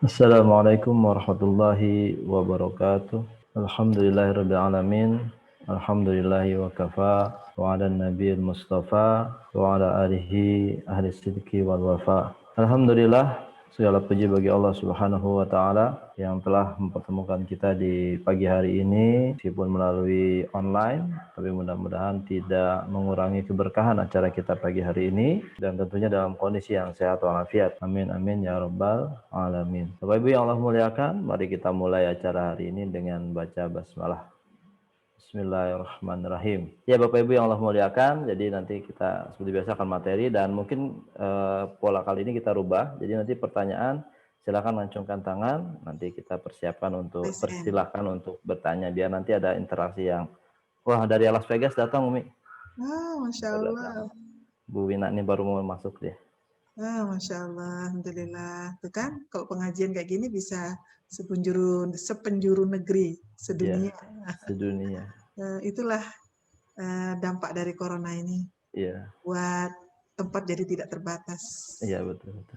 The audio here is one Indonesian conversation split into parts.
Assalamualaikum warahmatullahi wabarakatuh. Alhamdulillahirabbil alamin. Alhamdulillahi wa kafa wa 'alan nabiyil mustafa wa 'ala alihi ahli sidqi wal wafa. Alhamdulillah, segala puji bagi Allah Subhanahu wa taala yang telah mempertemukan kita di pagi hari ini meskipun melalui online, tapi mudah-mudahan tidak mengurangi keberkahan acara kita pagi hari ini dan tentunya dalam kondisi yang sehat walafiat. Amin amin ya rabbal alamin. Bapak Ibu yang Allah muliakan, mari kita mulai acara hari ini dengan baca basmalah. Bismillahirrahmanirrahim. Ya Bapak Ibu yang Allah muliakan, jadi nanti kita seperti biasa akan materi dan mungkin pola kali ini kita rubah. Jadi nanti pertanyaan silakan lancungkan tangan, nanti kita persilahkan untuk bertanya biar nanti ada interaksi yang wah dari Las Vegas datang Umi. Masya Allah. Bu Wina ini baru mau masuk dia. Masya Allah, alhamdulillah. Tuh kan, kalau pengajian kayak gini bisa sepenjuru negeri, sedunia. Ya, sedunia. Itulah dampak dari corona ini. Iya. Buat tempat jadi tidak terbatas. Iya betul.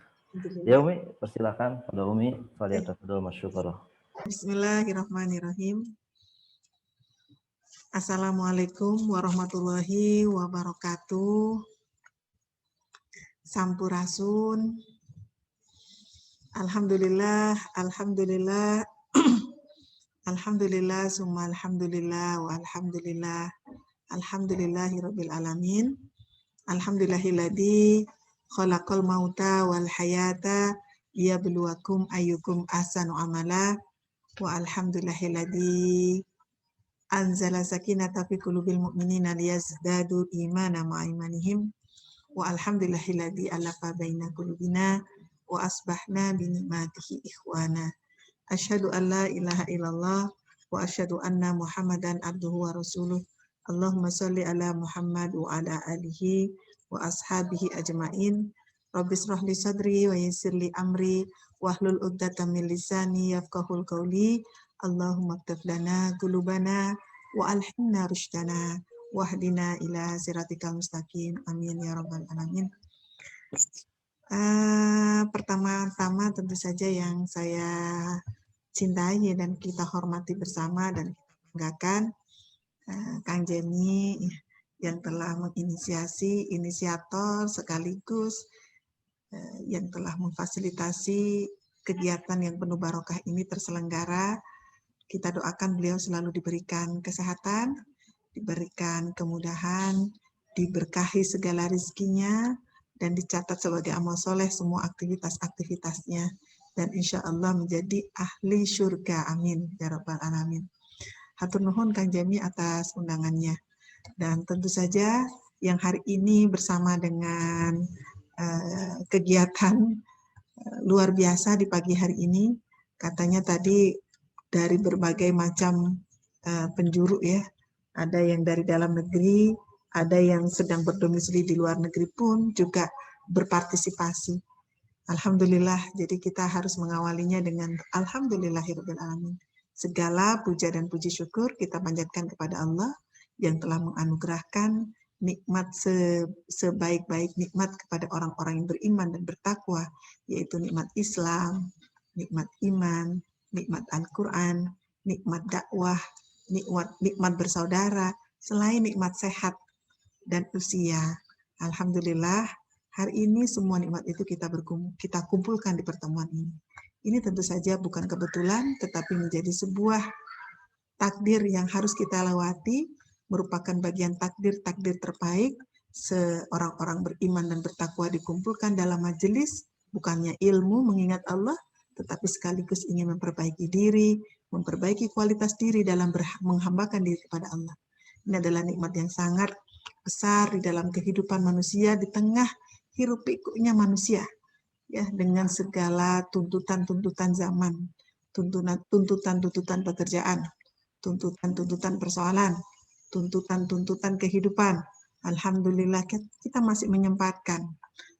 Ya Umi, persilakan pada Umi. Faliyatafadhal masyukurah. Bismillahirrahmanirrahim. Assalamualaikum warahmatullahi wabarakatuh. Sampurasun. Alhamdulillah, alhamdulillah. Alhamdulillah, summa alhamdulillah, wa alhamdulillah. Alhamdulillahirabbil alamin. Alhamdulillahilladzi khalaqal mauta wal hayata liyabluwakum ayyukum ahsanu amala. Wa alhamdulillahilladzi anzala sakinata fi qulubil mu'minina liyazdadu imana ma'a imanihim. Wa alhamdulillahilladzi alafa baina qulubina wa asbahna bi ni'matihi ikhwana. Asyhadu an la ilaha illallah wa asyhadu anna Muhammadan abduhu wa rasuluh. Allahumma shalli ala Muhammad wa ala alihi wa ashabihi ajmain. Rabbi shrah li sadri wa yassir li amri wahlul 'uqdatam min lisani yafqahul qawli. Allahumma ighfir lana qulubana wa alhimna rushdana wahdina ila siratikal mustaqim. Amin ya rabbal alamin. Pertama-tama tentu saja yang saya cintai dan kita hormati bersama dan kita banggakan Kang Jemi yang telah inisiator sekaligus yang telah memfasilitasi kegiatan yang penuh barokah ini terselenggara. Kita doakan beliau selalu diberikan kesehatan, diberikan kemudahan, diberkahi segala rezekinya, dan dicatat sebagai amal soleh semua aktivitas-aktivitasnya. Dan insya Allah menjadi ahli surga. Amin. Ya Rabbal Alamin. Hatur nuhun Kang Jemi atas undangannya. Dan tentu saja yang hari ini bersama dengan kegiatan luar biasa di pagi hari ini, katanya tadi dari berbagai macam penjuru ya, ada yang dari dalam negeri, ada yang sedang berdomisili di luar negeri pun juga berpartisipasi. Alhamdulillah, jadi kita harus mengawalinya dengan alhamdulillahirabbil alamin. Segala puja dan puji syukur kita panjatkan kepada Allah yang telah menganugerahkan nikmat sebaik-baik nikmat kepada orang-orang yang beriman dan bertakwa, yaitu nikmat Islam, nikmat iman, nikmat Al-Quran, nikmat dakwah, nikmat bersaudara, selain nikmat sehat dan usia. Alhamdulillah, hari ini semua nikmat itu kita kumpulkan di pertemuan ini. Ini tentu saja bukan kebetulan, tetapi menjadi sebuah takdir yang harus kita lewati, merupakan bagian takdir terbaik. Seorang-orang beriman dan bertakwa dikumpulkan dalam majelis, bukannya ilmu mengingat Allah, tetapi sekaligus ingin memperbaiki diri, memperbaiki kualitas diri dalam menghambakan diri kepada Allah. Ini adalah nikmat yang sangat besar di dalam kehidupan manusia di tengah hiruk pikuknya manusia, ya, dengan segala tuntutan-tuntutan zaman, tuntutan-tuntutan pekerjaan, tuntutan-tuntutan persoalan, tuntutan-tuntutan kehidupan. Alhamdulillah kita masih menyempatkan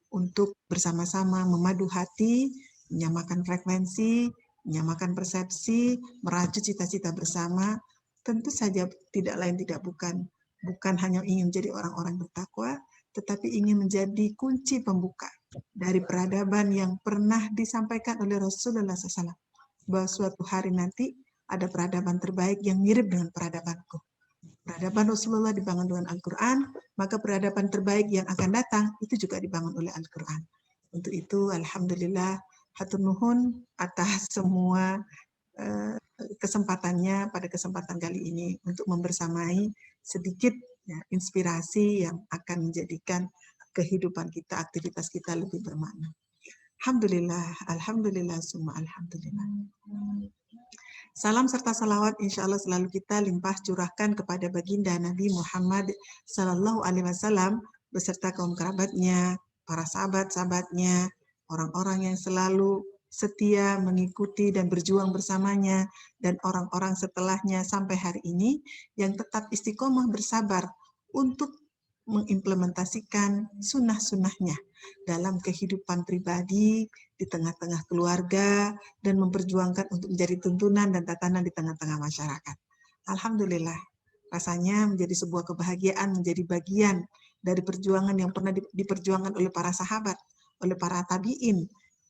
untuk bersama-sama memadu hati, menyamakan frekuensi, menyamakan persepsi, merajut cita-cita bersama. Tentu saja tidak lain tidak bukan hanya ingin menjadi orang-orang bertakwa, tetapi ingin menjadi kunci pembuka dari peradaban yang pernah disampaikan oleh Rasulullah SAW, bahwa suatu hari nanti ada peradaban terbaik yang mirip dengan peradabanku. Peradaban Rasulullah dibangun dengan Al-Quran, maka peradaban terbaik yang akan datang itu juga dibangun oleh Al-Quran. Untuk itu, alhamdulillah, hatur nuhun atas semua kesempatannya pada kesempatan kali ini untuk membersamai sedikit ya, inspirasi yang akan menjadikan kehidupan kita, aktivitas kita lebih bermakna. Alhamdulillah, alhamdulillah, summa alhamdulillah. Salam serta salawat insya Allah selalu kita limpah curahkan kepada baginda Nabi Muhammad Sallallahu Alaihi Wasallam beserta kaum kerabatnya, para sahabat-sahabatnya, orang-orang yang selalu setia mengikuti dan berjuang bersamanya, dan orang-orang setelahnya sampai hari ini yang tetap istiqomah bersabar untuk mengimplementasikan sunnah-sunnahnya dalam kehidupan pribadi, di tengah-tengah keluarga, dan memperjuangkan untuk menjadi tuntunan dan tatanan di tengah-tengah masyarakat. Alhamdulillah, rasanya menjadi sebuah kebahagiaan, menjadi bagian dari perjuangan yang pernah diperjuangkan oleh para sahabat, oleh para tabi'in,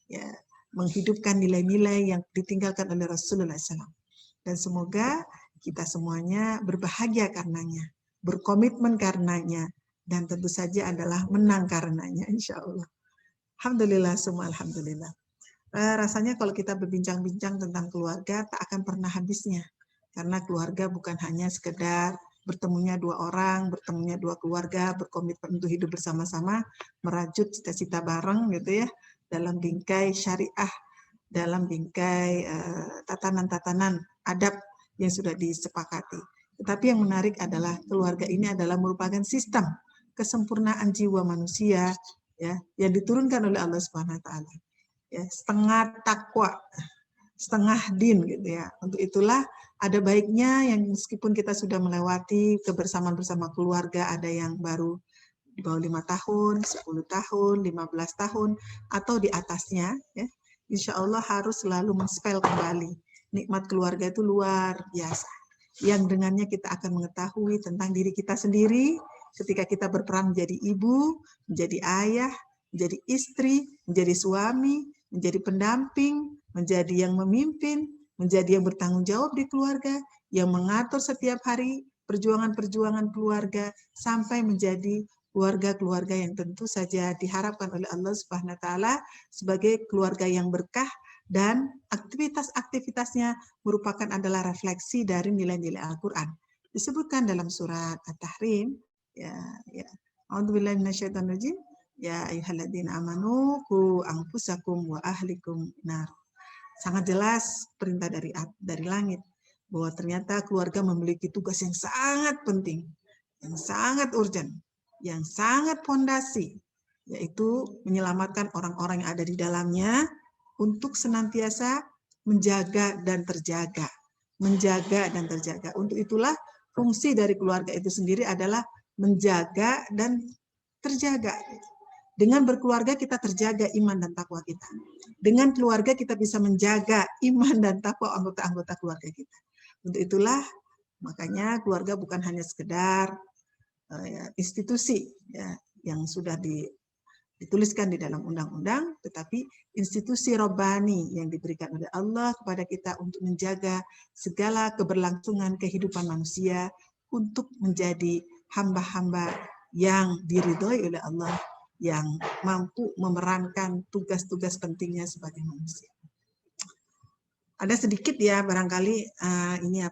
ya, menghidupkan nilai-nilai yang ditinggalkan oleh Rasulullah SAW. Dan semoga kita semuanya berbahagia karenanya, berkomitmen karenanya, dan tentu saja adalah menang karenanya, insya Allah. Alhamdulillah, semua alhamdulillah. Rasanya kalau kita berbincang-bincang tentang keluarga, tak akan pernah habisnya. Karena keluarga bukan hanya sekedar bertemunya dua orang, bertemunya dua keluarga, berkomitmen untuk hidup bersama-sama, merajut cita-cita bareng gitu ya, dalam bingkai syariah, dalam bingkai tatanan-tatanan adab yang sudah disepakati. Tetapi yang menarik adalah keluarga ini adalah merupakan sistem kesempurnaan jiwa manusia ya yang diturunkan oleh Allah Subhanahu wa taala. Ya, setengah takwa, setengah din gitu ya. Untuk itulah ada baiknya yang meskipun kita sudah melewati kebersamaan bersama keluarga, ada yang baru di bawah 5 tahun, 10 tahun, 15 tahun atau di atasnya ya. Insya Allah harus selalu menspel kembali. Nikmat keluarga itu luar biasa. Yang dengannya kita akan mengetahui tentang diri kita sendiri, ketika kita berperan menjadi ibu, menjadi ayah, menjadi istri, menjadi suami, menjadi pendamping, menjadi yang memimpin, menjadi yang bertanggung jawab di keluarga, yang mengatur setiap hari perjuangan-perjuangan keluarga, sampai menjadi keluarga-keluarga yang tentu saja diharapkan oleh Allah Subhanahu wa taala sebagai keluarga yang berkah, dan aktivitas-aktivitasnya merupakan adalah refleksi dari nilai-nilai Al-Quran. Disebutkan dalam surat At-Tahrim, ya a'udzubillahi minasyaitonirrajim, ya ayyuhalladzina amanu qu anfusakum wa ahlikum nar. Sangat jelas perintah dari langit bahwa ternyata keluarga memiliki tugas yang sangat penting, yang sangat urgent, yang sangat fondasi, yaitu menyelamatkan orang-orang yang ada di dalamnya untuk senantiasa menjaga dan terjaga. Menjaga dan terjaga. Untuk itulah fungsi dari keluarga itu sendiri adalah menjaga dan terjaga. Dengan berkeluarga kita terjaga iman dan takwa kita. Dengan keluarga kita bisa menjaga iman dan takwa anggota-anggota keluarga kita. Untuk itulah makanya keluarga bukan hanya sekedar institusi ya, yang sudah dituliskan di dalam undang-undang, tetapi institusi robbani yang diberikan oleh Allah kepada kita untuk menjaga segala keberlangsungan kehidupan manusia untuk menjadi hamba-hamba yang diridhoi oleh Allah, yang mampu memerankan tugas-tugas pentingnya sebagai manusia. Ada sedikit ya barangkali ini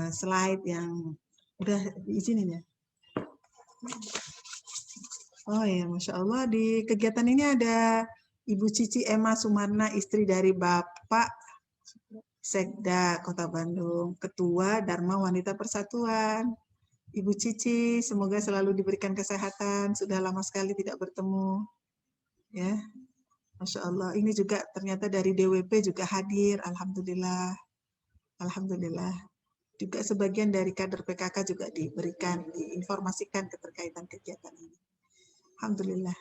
slide yang udah diizinin ya. Oh ya, Masya Allah, di kegiatan ini ada Ibu Cici Emma Sumarna, istri dari Bapak Sekda Kota Bandung, Ketua Dharma Wanita Persatuan. Ibu Cici, semoga selalu diberikan kesehatan, sudah lama sekali tidak bertemu. Ya, Masya Allah, ini juga ternyata dari DWP juga hadir, Alhamdulillah. Alhamdulillah. Juga sebagian dari kader PKK juga diberikan, diinformasikan keterkaitan kegiatan ini. Alhamdulillah.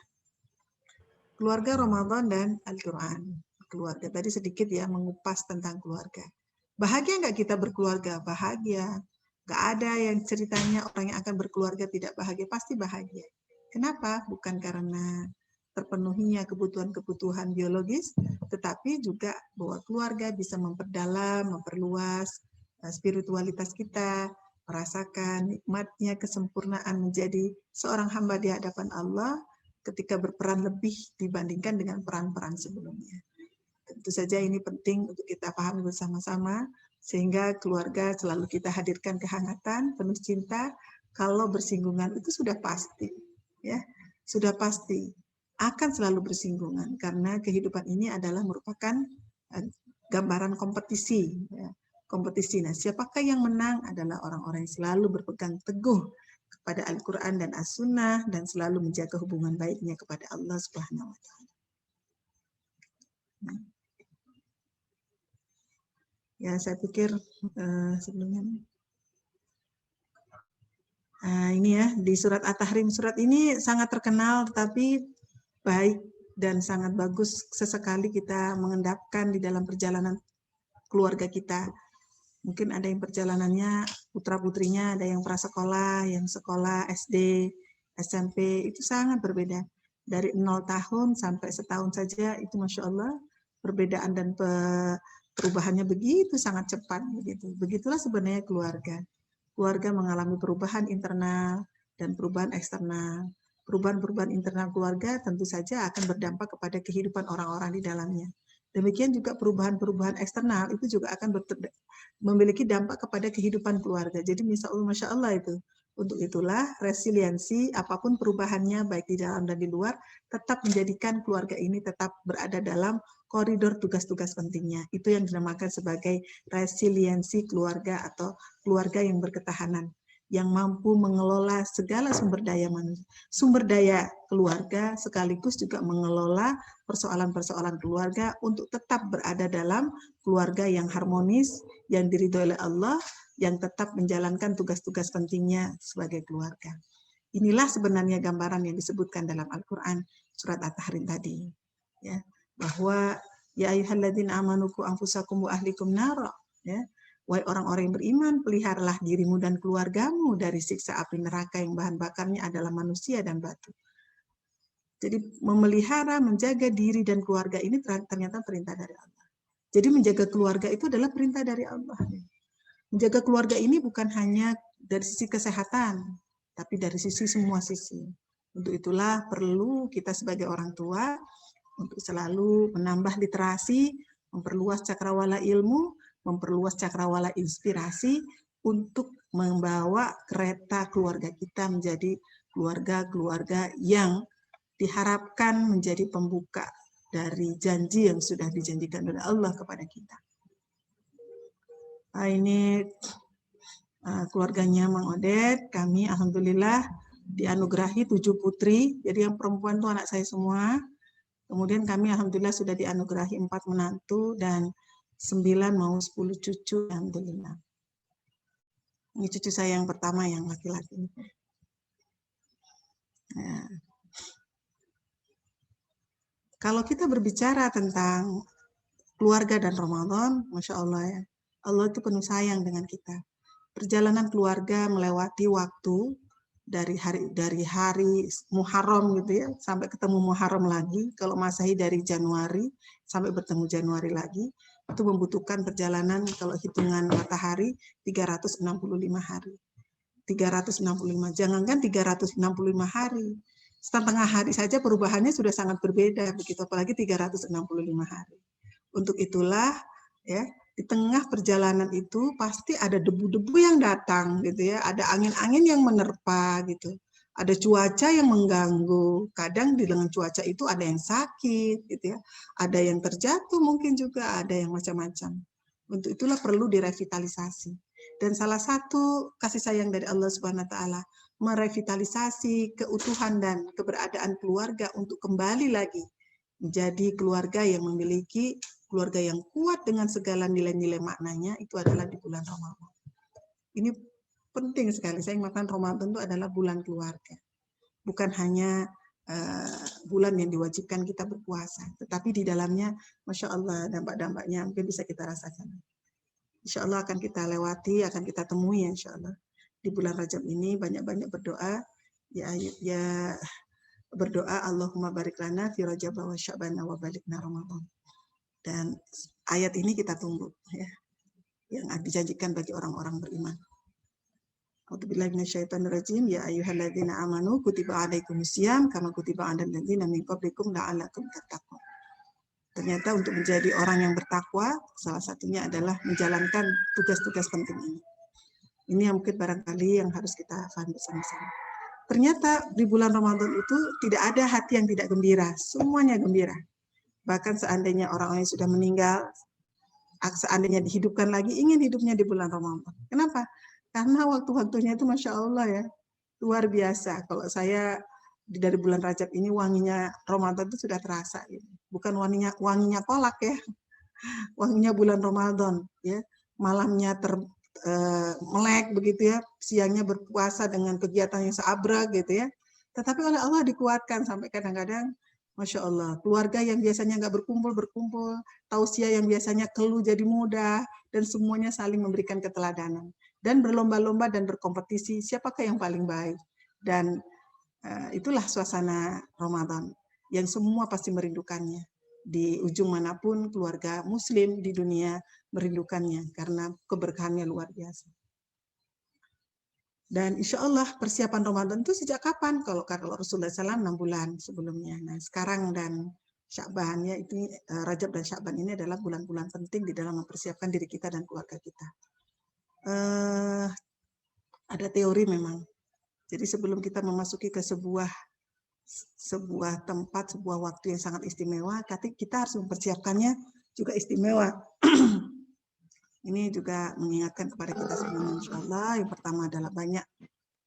Keluarga Ramadan dan Al-Quran. Keluarga tadi sedikit ya mengupas tentang keluarga. Bahagia nggak kita berkeluarga? Bahagia. Nggak ada yang ceritanya orang yang akan berkeluarga tidak bahagia. Pasti bahagia. Kenapa? Bukan karena terpenuhinya kebutuhan-kebutuhan biologis, tetapi juga bahwa keluarga bisa memperdalam, memperluas spiritualitas kita, merasakan nikmatnya kesempurnaan menjadi seorang hamba di hadapan Allah ketika berperan lebih dibandingkan dengan peran-peran sebelumnya. Tentu saja ini penting untuk kita pahami bersama-sama, sehingga keluarga selalu kita hadirkan kehangatan, penuh cinta. Kalau bersinggungan itu sudah pasti, ya, sudah pasti akan selalu bersinggungan karena kehidupan ini adalah merupakan gambaran kompetisi. Ya. Kompetisi. Nah, siapakah yang menang adalah orang-orang yang selalu berpegang teguh kepada Al-Quran dan As-Sunnah dan selalu menjaga hubungan baiknya kepada Allah Subhanahu wa Ta'ala. Nah. Ya, saya pikir sebelumnya. Ini ya, di surat At-Tahrim. Surat ini sangat terkenal, tetapi baik dan sangat bagus sesekali kita mengendapkan di dalam perjalanan keluarga kita. Mungkin ada yang perjalanannya, putra-putrinya, ada yang prasekolah, yang sekolah SD, SMP, itu sangat berbeda. Dari 0 tahun sampai setahun saja, itu Masya Allah, perbedaan dan perubahannya begitu sangat cepat. Begitulah sebenarnya keluarga. Keluarga mengalami perubahan internal dan perubahan eksternal. Perubahan-perubahan internal keluarga tentu saja akan berdampak kepada kehidupan orang-orang di dalamnya. Demikian juga perubahan-perubahan eksternal itu juga akan memiliki dampak kepada kehidupan keluarga. Jadi Masya Allah itu. Untuk itulah resiliensi apapun perubahannya baik di dalam dan di luar tetap menjadikan keluarga ini tetap berada dalam koridor tugas-tugas pentingnya. Itu yang dinamakan sebagai resiliensi keluarga atau keluarga yang berketahanan, yang mampu mengelola segala sumber daya manusia, sumber daya keluarga sekaligus juga mengelola persoalan-persoalan keluarga untuk tetap berada dalam keluarga yang harmonis, yang diridhoi oleh Allah, yang tetap menjalankan tugas-tugas pentingnya sebagai keluarga. Inilah sebenarnya gambaran yang disebutkan dalam Al-Quran surat At-Tahrim tadi, ya, bahwa ya ayyuhalladzina amanu qu anfusakum wa ahlikum nara, ya, wahai orang-orang yang beriman, peliharalah dirimu dan keluargamu dari siksa api neraka yang bahan bakarnya adalah manusia dan batu. Jadi memelihara, menjaga diri dan keluarga ini ternyata perintah dari Allah. Jadi menjaga keluarga itu adalah perintah dari Allah. Menjaga keluarga ini bukan hanya dari sisi kesehatan, tapi dari sisi semua sisi. Untuk itulah perlu kita sebagai orang tua untuk selalu menambah literasi, memperluas cakrawala ilmu, memperluas cakrawala inspirasi untuk membawa kereta keluarga kita menjadi keluarga-keluarga yang diharapkan menjadi pembuka dari janji yang sudah dijanjikan oleh Allah kepada kita. Ini keluarganya Mang Odet, kami alhamdulillah dianugerahi 7 putri, jadi yang perempuan itu anak saya semua. Kemudian kami alhamdulillah sudah dianugerahi 4 menantu dan 9 mau 10 cucu, alhamdulillah. Ini cucu saya yang pertama yang laki-laki. Nah, kalau kita berbicara tentang keluarga dan Ramadan, Masya Allah ya, Allah itu penuh sayang dengan kita. Perjalanan keluarga melewati waktu dari hari Muharram gitu ya, sampai ketemu Muharram lagi. Kalau Masehi dari Januari sampai bertemu Januari lagi, itu membutuhkan perjalanan kalau hitungan matahari 365 hari. 365, jangankan 365 hari. Setengah hari saja perubahannya sudah sangat berbeda begitu, apalagi 365 hari. Untuk itulah ya, di tengah perjalanan itu pasti ada debu-debu yang datang gitu ya, ada angin-angin yang menerpa gitu. Ada cuaca yang mengganggu. Kadang di dengan cuaca itu ada yang sakit gitu ya. Ada yang terjatuh mungkin juga, ada yang macam-macam. Untuk itulah perlu direvitalisasi. Dan salah satu kasih sayang dari Allah Subhanahu wa taala merevitalisasi keutuhan dan keberadaan keluarga untuk kembali lagi menjadi keluarga yang memiliki keluarga yang kuat dengan segala nilai-nilai maknanya, itu adalah di bulan Ramadan. Ini penting sekali. Saya ingatkan Ramadan itu adalah bulan keluarga. Bukan hanya bulan yang diwajibkan kita berpuasa, tetapi di dalamnya, Masya Allah, dampak-dampaknya mungkin bisa kita rasakan. Insya Allah akan kita lewati, akan kita temui Insya Allah. Di bulan Rajab ini banyak-banyak berdoa, ya berdoa Allahumma barik lana fi Rajab wa Sya'ban wa balikna Ramadan. Dan ayat ini kita tunggu ya, yang dijanjikan bagi orang-orang beriman. A'udzubillahi minasyaitonirrajim. Ya ayyuhalladzina amanu kutiba alaikumusiyam kama kutiba 'alal ladzina min qablikum la'allakum tattaqun. Ternyata untuk menjadi orang yang bertakwa, salah satunya adalah menjalankan tugas-tugas penting ini. Ini yang mungkin barangkali yang harus kita pahami bersama-sama. Ternyata di bulan Ramadan itu tidak ada hati yang tidak gembira, semuanya gembira. Bahkan seandainya orang yang sudah meninggal, seandainya dihidupkan lagi, ingin hidupnya di bulan Ramadan. Kenapa? Karena waktu-waktunya itu Masya Allah ya, luar biasa. Kalau saya dari bulan Rajab ini wanginya Ramadan itu sudah terasa. Gitu. Bukan wanginya kolak ya, wanginya bulan Ramadan. Ya, malamnya melek begitu ya, siangnya berpuasa dengan kegiatan yang seabrek gitu ya. Tetapi oleh Allah dikuatkan sampai kadang-kadang, Masya Allah, keluarga yang biasanya nggak berkumpul, tausiah yang biasanya keluh jadi mudah, dan semuanya saling memberikan keteladanan. Dan berlomba-lomba dan berkompetisi, siapakah yang paling baik. Dan itulah suasana Ramadan, yang semua pasti merindukannya. Di ujung manapun keluarga muslim di dunia merindukannya karena keberkahannya luar biasa. Dan insya Allah persiapan Ramadan itu sejak kapan? Kalau Rasulullah SAW 6 bulan sebelumnya. Nah sekarang dan Sya'ban ya, itu Rajab dan Sya'ban ini adalah bulan-bulan penting di dalam mempersiapkan diri kita dan keluarga kita. Ada teori memang. Jadi sebelum kita memasuki ke sebuah tempat, sebuah waktu yang sangat istimewa, kita harus mempersiapkannya juga istimewa. Ini juga mengingatkan kepada kita semuanya, insya Allah. Yang pertama adalah banyak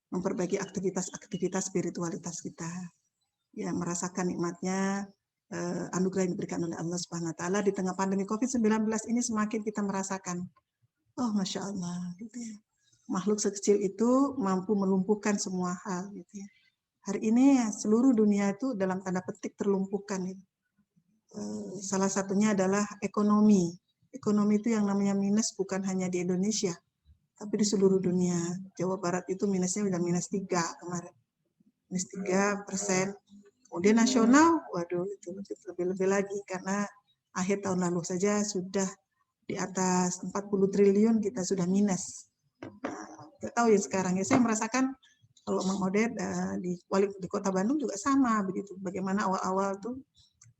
memperbaiki aktivitas spiritualitas kita, ya, merasakan nikmatnya anugerah yang diberikan oleh Allah Subhanahu Wa Taala di tengah pandemi COVID-19 ini. Semakin kita merasakan, oh Masya Allah, gitu ya. Makhluk sekecil itu mampu melumpuhkan semua hal, gitu ya. Hari ini seluruh dunia itu dalam tanda petik terlumpuhkan. Salah satunya adalah ekonomi. Ekonomi itu yang namanya minus bukan hanya di Indonesia, tapi di seluruh dunia. Jawa Barat itu minusnya udah -3 kemarin. -3%. Kemudian nasional, waduh itu lebih-lebih lagi karena akhir tahun lalu saja sudah di atas 40 triliun kita sudah minus. Nggak tahu ya sekarang ya, saya merasakan kalau Mang Odet di Kota Bandung juga sama begitu. Bagaimana awal-awal tuh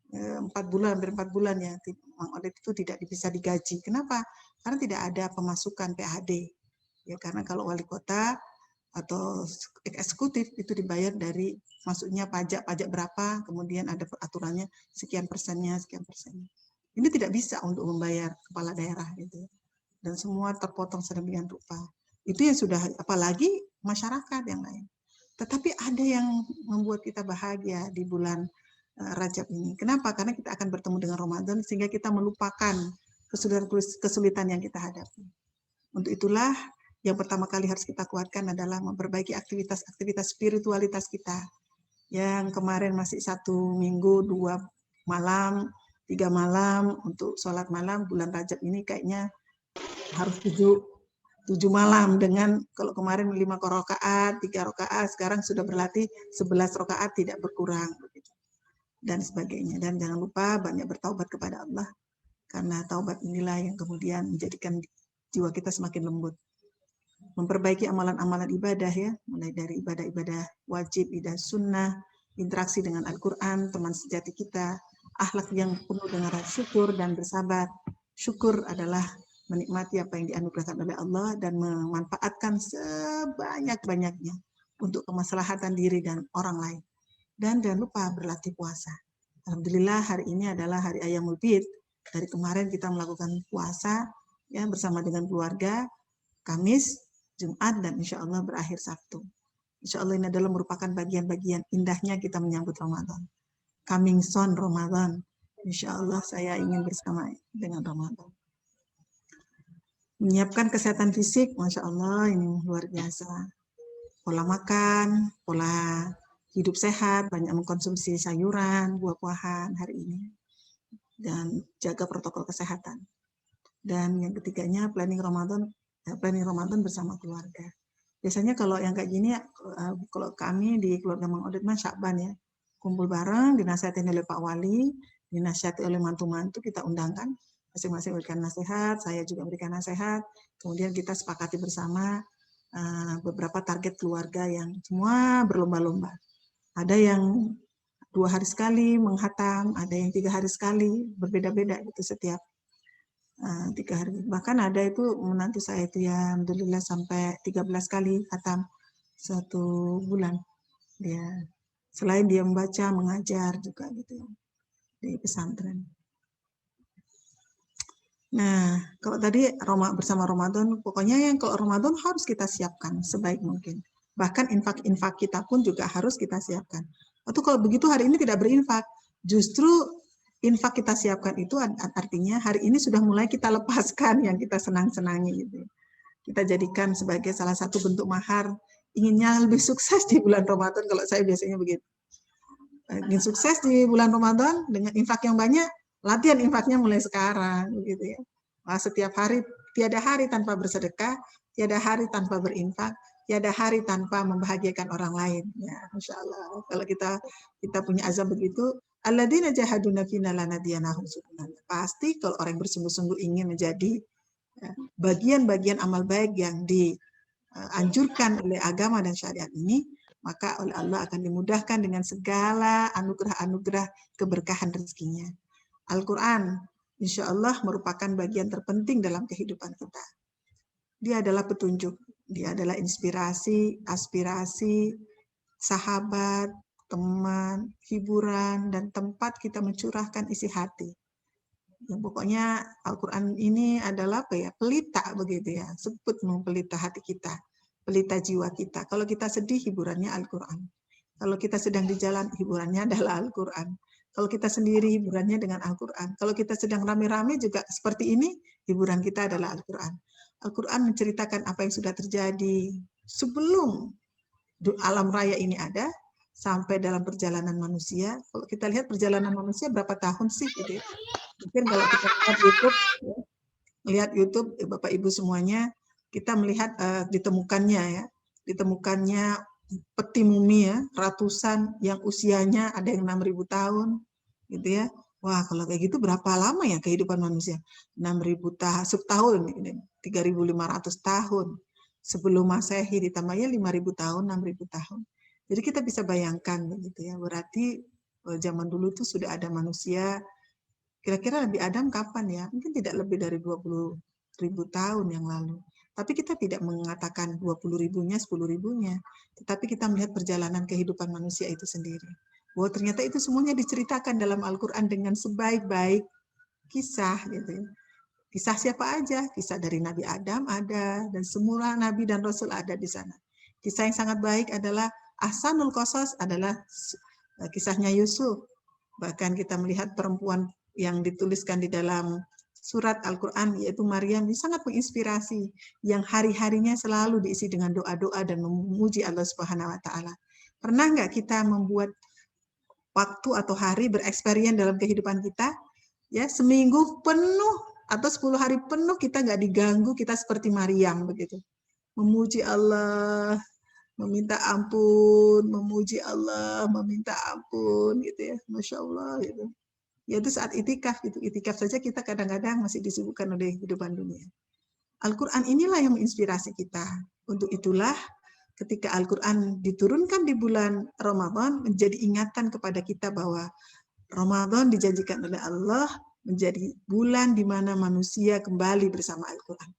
4 bulan, hampir 4 bulan ya, Mang Odet itu tidak bisa digaji. Kenapa? Karena tidak ada pemasukan PHD. Ya karena kalau wali kota atau eksekutif itu dibayar dari masuknya pajak berapa, kemudian ada aturannya sekian persennya. Ini tidak bisa untuk membayar kepala daerah gitu. Dan semua terpotong sedemikian rupa. Itu yang sudah, apalagi masyarakat yang lain. Tetapi ada yang membuat kita bahagia di bulan Rajab ini. Kenapa? Karena kita akan bertemu dengan Ramadan sehingga kita melupakan kesulitan yang kita hadapi. Untuk itulah yang pertama kali harus kita kuatkan adalah memperbaiki aktivitas spiritualitas kita. Yang kemarin masih 1 minggu, 2 malam, 3 malam untuk sholat malam, bulan Rajab ini kayaknya harus 7 malam dengan kalau kemarin 5 rakaat, 3 rakaat, sekarang sudah berlatih 11 rakaat tidak berkurang begitu. Dan sebagainya. Dan jangan lupa banyak bertaubat kepada Allah karena taubat inilah yang kemudian menjadikan jiwa kita semakin lembut. Memperbaiki amalan-amalan ibadah ya, mulai dari ibadah-ibadah wajib, ibadah sunnah, interaksi dengan Al-Quran, teman sejati kita, akhlak yang penuh dengan rasa syukur dan bersabar. Syukur adalah menikmati apa yang dianugerahkan oleh Allah dan memanfaatkan sebanyak-banyaknya untuk kemaslahatan diri dan orang lain. Dan jangan lupa berlatih puasa. Alhamdulillah hari ini adalah hari Ayyamul Bid. Dari kemarin kita melakukan puasa ya bersama dengan keluarga, Kamis, Jumat, dan insya Allah berakhir Sabtu. Insya Allah ini adalah merupakan bagian-bagian indahnya kita menyambut Ramadan. Coming soon Ramadan. Insya Allah saya ingin bersama dengan Ramadan. Menyiapkan kesehatan fisik, Masya Allah ini luar biasa. Pola makan, pola hidup sehat, banyak mengkonsumsi sayuran, buah-buahan hari ini. Dan jaga protokol kesehatan. Dan yang ketiganya planning Ramadan bersama keluarga. Biasanya kalau yang kayak gini, kalau kami di keluarga Mang Odet mah Sya'ban ya. kumpul bareng, dinasihatin oleh Pak Wali, dinasihati oleh mantu-mantu, kita undangkan, masing-masing memberikan nasihat, saya juga memberikan nasihat, kemudian kita sepakati bersama beberapa target keluarga yang semua berlomba-lomba. Ada yang 2 hari sekali menghatam, ada yang 3 hari sekali, berbeda-beda gitu setiap 3 hari. Bahkan ada itu menantu saya itu ya, alhamdulillah sampai 13 kali hatam 1 bulan. Dia selain dia membaca, mengajar juga gitu di pesantren. Nah, kalau tadi bersama Ramadan, pokoknya yang kalau Ramadan harus kita siapkan sebaik mungkin. Bahkan infak-infak kita pun juga harus kita siapkan. Atau kalau begitu hari ini tidak berinfak, justru infak kita siapkan itu artinya hari ini sudah mulai kita lepaskan yang kita senang-senangi gitu. Kita jadikan sebagai salah satu bentuk mahar inginnya lebih sukses di bulan Ramadan. Kalau saya biasanya begitu. Ingin sukses di bulan Ramadan dengan infak yang banyak, latihan infaknya mulai sekarang gitu ya. Wah, setiap hari, tiada hari tanpa bersedekah, tiada hari tanpa berinfak, tiada hari tanpa membahagiakan orang lain. Ya, Masya Allah. Kalau kita punya azam begitu, alladzina jahaduna fina lanahdiyanahum subulana. Pasti kalau orang bersungguh-sungguh ingin menjadi bagian-bagian amal baik yang dianjurkan oleh agama dan syariat ini, maka oleh Allah akan dimudahkan dengan segala anugerah-anugerah keberkahan rezekinya. Al-Quran, insya Allah merupakan bagian terpenting dalam kehidupan kita. Dia adalah petunjuk, dia adalah inspirasi, aspirasi, sahabat, teman, hiburan, dan tempat kita mencurahkan isi hati. Ya, pokoknya Al-Quran ini adalah apa ya, pelita begitu ya, sebut pelita hati kita, pelita jiwa kita. Kalau kita sedih, hiburannya Al-Quran. Kalau kita sedang di jalan, hiburannya adalah Al-Quran. Kalau kita sendiri, hiburannya dengan Al-Quran. Kalau kita sedang rame-rame juga seperti ini, hiburan kita adalah Al-Quran. Al-Quran menceritakan apa yang sudah terjadi sebelum alam raya ini ada, sampai dalam perjalanan manusia. Kalau kita lihat perjalanan manusia berapa tahun sih gitu ya. Mungkin kalau kita lihat YouTube, Bapak Ibu semuanya, kita melihat ditemukannya peti mumi ya, ratusan yang usianya ada yang 6.000 tahun, gitu ya. Wah, kalau kayak gitu berapa lama ya kehidupan manusia? 6.000 tahun, 3.500 tahun. Sebelum Masehi ditambahnya 5.000 tahun, 6.000 tahun. Jadi kita bisa bayangkan begitu ya. Berarti zaman dulu tuh sudah ada manusia. Kira-kira Nabi Adam kapan ya? Mungkin tidak lebih dari 20.000 tahun yang lalu. Tapi kita tidak mengatakan 20.000-nya, 10.000-nya. Tetapi kita melihat perjalanan kehidupan manusia itu sendiri. Bahwa ternyata itu semuanya diceritakan dalam Al-Quran dengan sebaik-baik kisah. Gitu. Kisah siapa aja? Kisah dari Nabi Adam ada, dan semua Nabi dan Rasul ada di sana. Kisah yang sangat baik adalah Ahsanul Qasas adalah kisahnya Yusuf. Bahkan kita melihat perempuan yang dituliskan di dalam surat Al-Quran, yaitu Maryam, yang sangat menginspirasi, yang hari-harinya selalu diisi dengan doa-doa dan memuji Allah Subhanahu wa Ta'ala. Pernah nggak kita membuat waktu atau hari bereksperimen dalam kehidupan kita? Ya, seminggu penuh atau 10 hari penuh kita nggak diganggu, kita seperti Maryam begitu. Memuji Allah, meminta ampun, memuji Allah, meminta ampun gitu ya. Masya Allah gitu. Yaitu saat itikaf gitu. Itikaf saja kita kadang-kadang masih disibukkan oleh kehidupan dunia. Al-Quran inilah yang menginspirasi kita. Untuk itulah ketika Al-Quran diturunkan di bulan Ramadan menjadi ingatan kepada kita bahwa Ramadan dijanjikan oleh Allah menjadi bulan di mana manusia kembali bersama Al-Quran.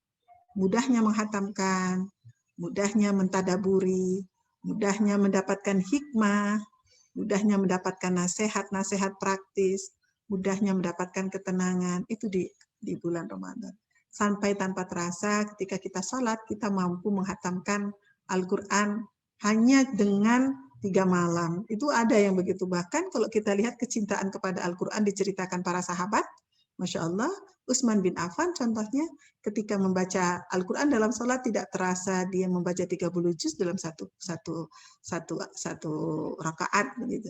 Mudahnya menghatamkan, mudahnya mentadaburi, mudahnya mendapatkan hikmah, mudahnya mendapatkan nasihat-nasihat praktis, mudahnya mendapatkan ketenangan, itu di bulan Ramadan. Sampai tanpa terasa ketika kita sholat, kita mampu menghatamkan Al-Quran hanya dengan 3 malam. Itu ada yang begitu. Bahkan kalau kita lihat kecintaan kepada Al-Quran diceritakan para sahabat, Masya Allah, Utsman bin Affan contohnya ketika membaca Al-Quran dalam sholat tidak terasa dia membaca 30 juz dalam satu rakaat begitu.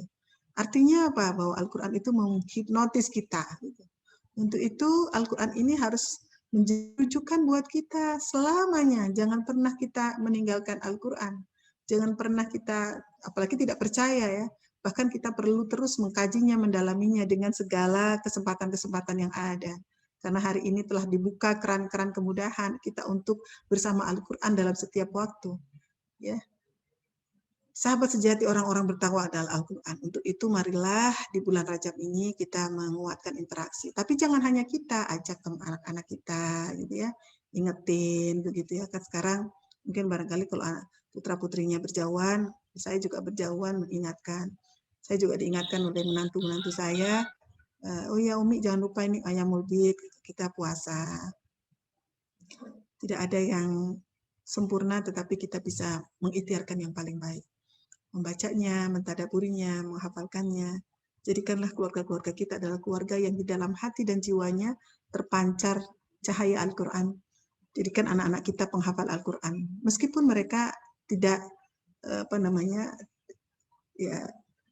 Artinya apa? Bahwa Al-Quran itu menghipnotis kita. Gitu. Untuk itu Al-Quran ini harus menjadi rujukan buat kita selamanya. Jangan pernah kita meninggalkan Al-Quran. Jangan pernah kita, apalagi tidak percaya ya, Bahkan kita perlu terus mengkajinya, mendalaminya dengan segala kesempatan-kesempatan yang ada. Karena hari ini telah dibuka keran-keran kemudahan kita untuk bersama Al-Quran dalam setiap waktu. Ya. Sahabat sejati orang-orang bertakwa adalah Al-Quran. Untuk itu marilah di bulan Rajab ini kita menguatkan interaksi. Tapi jangan hanya kita, ajak anak-anak kita, gitu ya, ingetin begitu ya. Kan sekarang mungkin barangkali kalau putra-putrinya berjauhan, saya juga berjauhan mengingatkan. Saya juga diingatkan oleh menantu-menantu saya, oh ya Umi jangan lupa ini Ayyamul Bid, kita puasa. Tidak ada yang sempurna, tetapi kita bisa mengikhtiarkan yang paling baik. Membacanya, mentadaburinya, menghafalkannya. Jadikanlah keluarga-keluarga kita adalah keluarga yang di dalam hati dan jiwanya terpancar cahaya Al-Quran. Jadikan anak-anak kita penghafal Al-Quran. Meskipun mereka tidak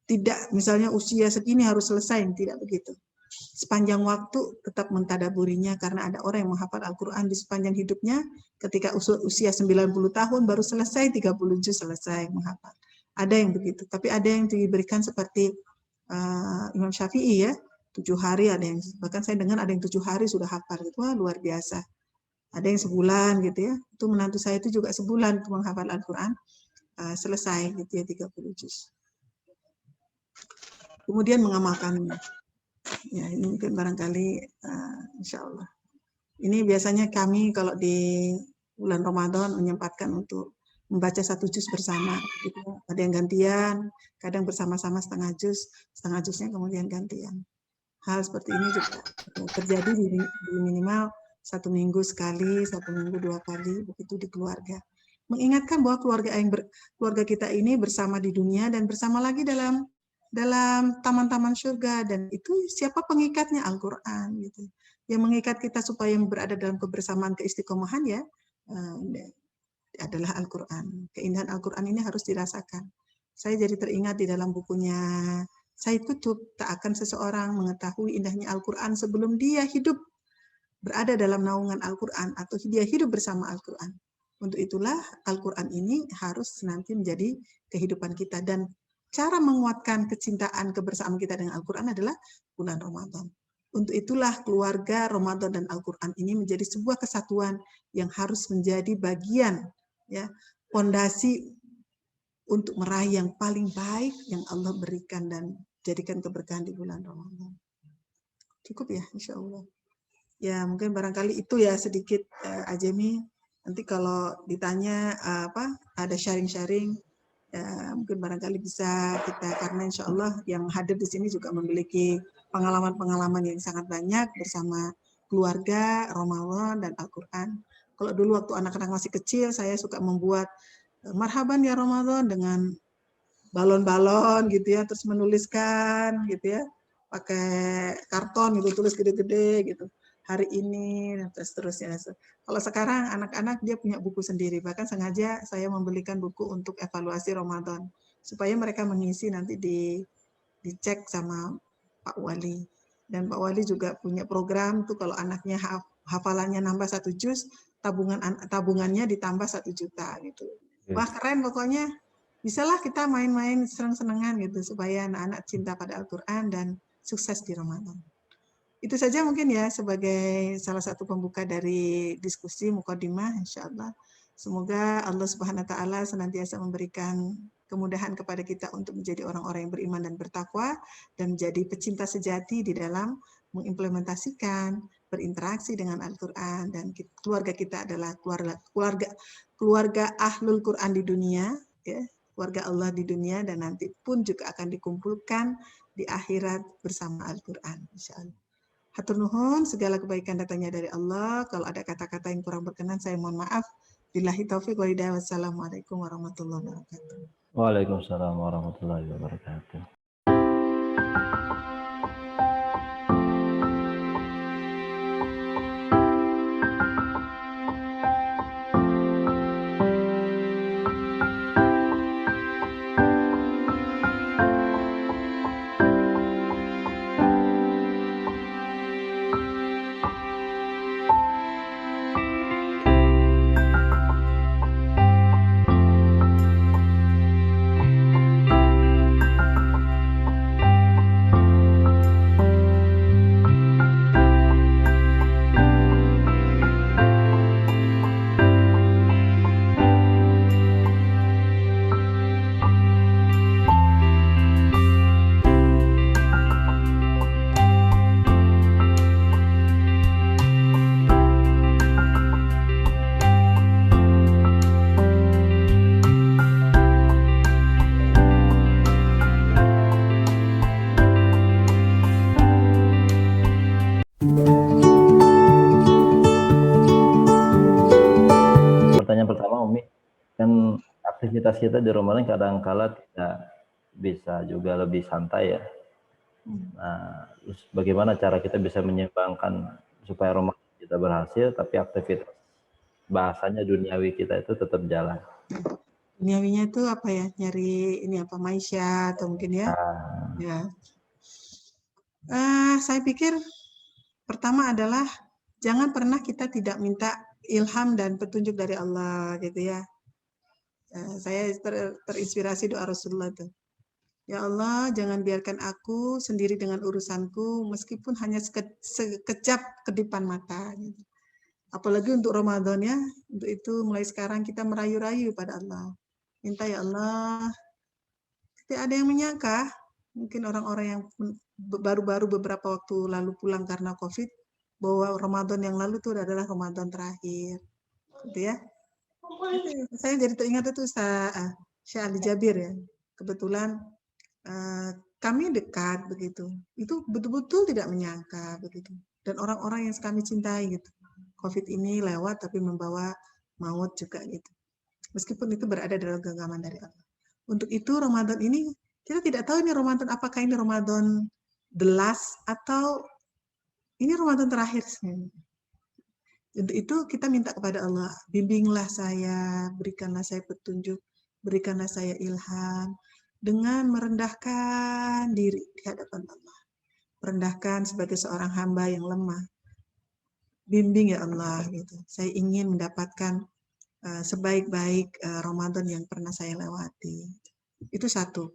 tidak misalnya usia segini harus selesai, tidak begitu. Sepanjang waktu tetap mentadaburinya, karena ada orang yang menghafal Al-Quran di sepanjang hidupnya, ketika usia 90 tahun baru selesai, 30 juz selesai menghafal. Ada yang begitu, tapi ada yang diberikan seperti Imam Syafi'i ya, 7 hari, ada yang bahkan saya dengar ada yang 7 hari sudah hafal, gitu. Wah luar biasa. Ada yang sebulan gitu ya, itu menantu saya itu juga sebulan menghafal Al-Quran, selesai gitu ya 30 juz. Kemudian mengamalkannya. Ya ini mungkin barangkali insya Allah. Ini biasanya kami kalau di bulan Ramadan menyempatkan untuk membaca 1 juz bersama. Gitu. Ada yang gantian, kadang bersama-sama setengah juznya kemudian gantian. Hal seperti ini juga terjadi di minimal 1 minggu sekali, 1 minggu 2 kali, begitu di keluarga. Mengingatkan bahwa keluarga kita ini bersama di dunia dan bersama lagi dalam taman-taman surga, dan itu siapa pengikatnya? Al-Quran gitu. Yang mengikat kita supaya berada dalam kebersamaan keistiqomahan ya adalah Al-Quran. Keindahan Al-Quran ini harus dirasakan. Saya jadi teringat di dalam bukunya Said Qutb, tak akan seseorang mengetahui indahnya Al-Quran sebelum dia hidup berada dalam naungan Al-Quran atau dia hidup bersama Al-Quran. Untuk itulah Al-Quran ini harus nanti menjadi kehidupan kita, dan cara menguatkan kecintaan kebersamaan kita dengan Al-Quran adalah bulan Ramadan. Untuk itulah keluarga Ramadan dan Al-Quran ini menjadi sebuah kesatuan yang harus menjadi bagian ya fondasi untuk meraih yang paling baik yang Allah berikan dan jadikan keberkahan di bulan Ramadan. Cukup ya, insya Allah. Ya mungkin barangkali itu ya sedikit Ajemi. Nanti kalau ditanya ada sharing-sharing, ya, mungkin barangkali bisa kita, karena insya Allah yang hadir di sini juga memiliki pengalaman-pengalaman yang sangat banyak bersama keluarga, Ramadan, dan Al-Quran. Kalau dulu waktu anak-anak masih kecil, saya suka membuat marhaban ya Ramadan dengan balon-balon gitu ya, terus menuliskan gitu ya, pakai karton gitu, tulis gede-gede gitu. Hari ini, dan seterusnya. Kalau sekarang anak-anak dia punya buku sendiri, bahkan sengaja saya membelikan buku untuk evaluasi Ramadan, supaya mereka mengisi nanti dicek sama Pak Wali. Dan Pak Wali juga punya program tuh kalau anaknya hafalannya nambah 1 juz, tabungannya ditambah 1 juta gitu. Wah keren pokoknya, bisalah kita main-main senang-senangan gitu, supaya anak-anak cinta pada Al-Quran dan sukses di Ramadan. Itu saja mungkin ya sebagai salah satu pembuka dari diskusi Muqaddimah, insya Allah. Semoga Allah Subhanahu wa Ta'ala senantiasa memberikan kemudahan kepada kita untuk menjadi orang-orang yang beriman dan bertakwa, dan menjadi pecinta sejati di dalam mengimplementasikan, berinteraksi dengan Al-Quran, dan keluarga kita adalah keluarga Ahlul Quran di dunia, ya, keluarga Allah di dunia, dan nanti pun juga akan dikumpulkan di akhirat bersama Al-Quran, insya Allah. Hatur nuhun, segala kebaikan datangnya dari Allah. Kalau ada kata-kata yang kurang berkenan, saya mohon maaf. Billahi taufiq wal hidayah. Wassalamualaikum warahmatullahi wabarakatuh. Waalaikumsalam warahmatullahi wabarakatuh. aktivitas kita di Ramadan kadang-kala tidak bisa juga lebih santai ya. Nah, terus bagaimana cara kita bisa menyeimbangkan supaya Ramadan kita berhasil, tapi aktivitas bahasanya duniawi kita itu tetap jalan. Duniawinya itu apa ya? Nyari ini apa, maisha atau mungkin ya? Ya. Saya pikir pertama adalah jangan pernah kita tidak minta ilham dan petunjuk dari Allah gitu ya. Saya terinspirasi doa Rasulullah itu. Ya Allah, jangan biarkan aku sendiri dengan urusanku meskipun hanya sekejap kedipan mata. Gitu. Apalagi untuk Ramadan ya, untuk itu mulai sekarang kita merayu-rayu pada Allah. Minta ya Allah, tidak ada yang menyangka, mungkin orang-orang yang baru-baru beberapa waktu lalu pulang karena COVID, bahwa Ramadan yang lalu itu adalah Ramadan terakhir. Gitu ya. Saya jadi teringat itu Syekh Ali Jabir ya. Kebetulan kami dekat begitu. Itu betul-betul tidak menyangka begitu. Dan orang-orang yang kami cintai gitu. COVID ini lewat tapi membawa maut juga gitu. Meskipun itu berada dalam genggaman dari Allah. Untuk itu Ramadan ini kita tidak tahu ini Ramadan apakah ini Ramadan the last atau ini Ramadan terakhir. Untuk itu kita minta kepada Allah, bimbinglah saya, berikanlah saya petunjuk, berikanlah saya ilham, dengan merendahkan diri di hadapan Allah. Merendahkan sebagai seorang hamba yang lemah. Bimbing ya Allah, gitu. Saya ingin mendapatkan sebaik-baik Ramadan yang pernah saya lewati. Itu satu.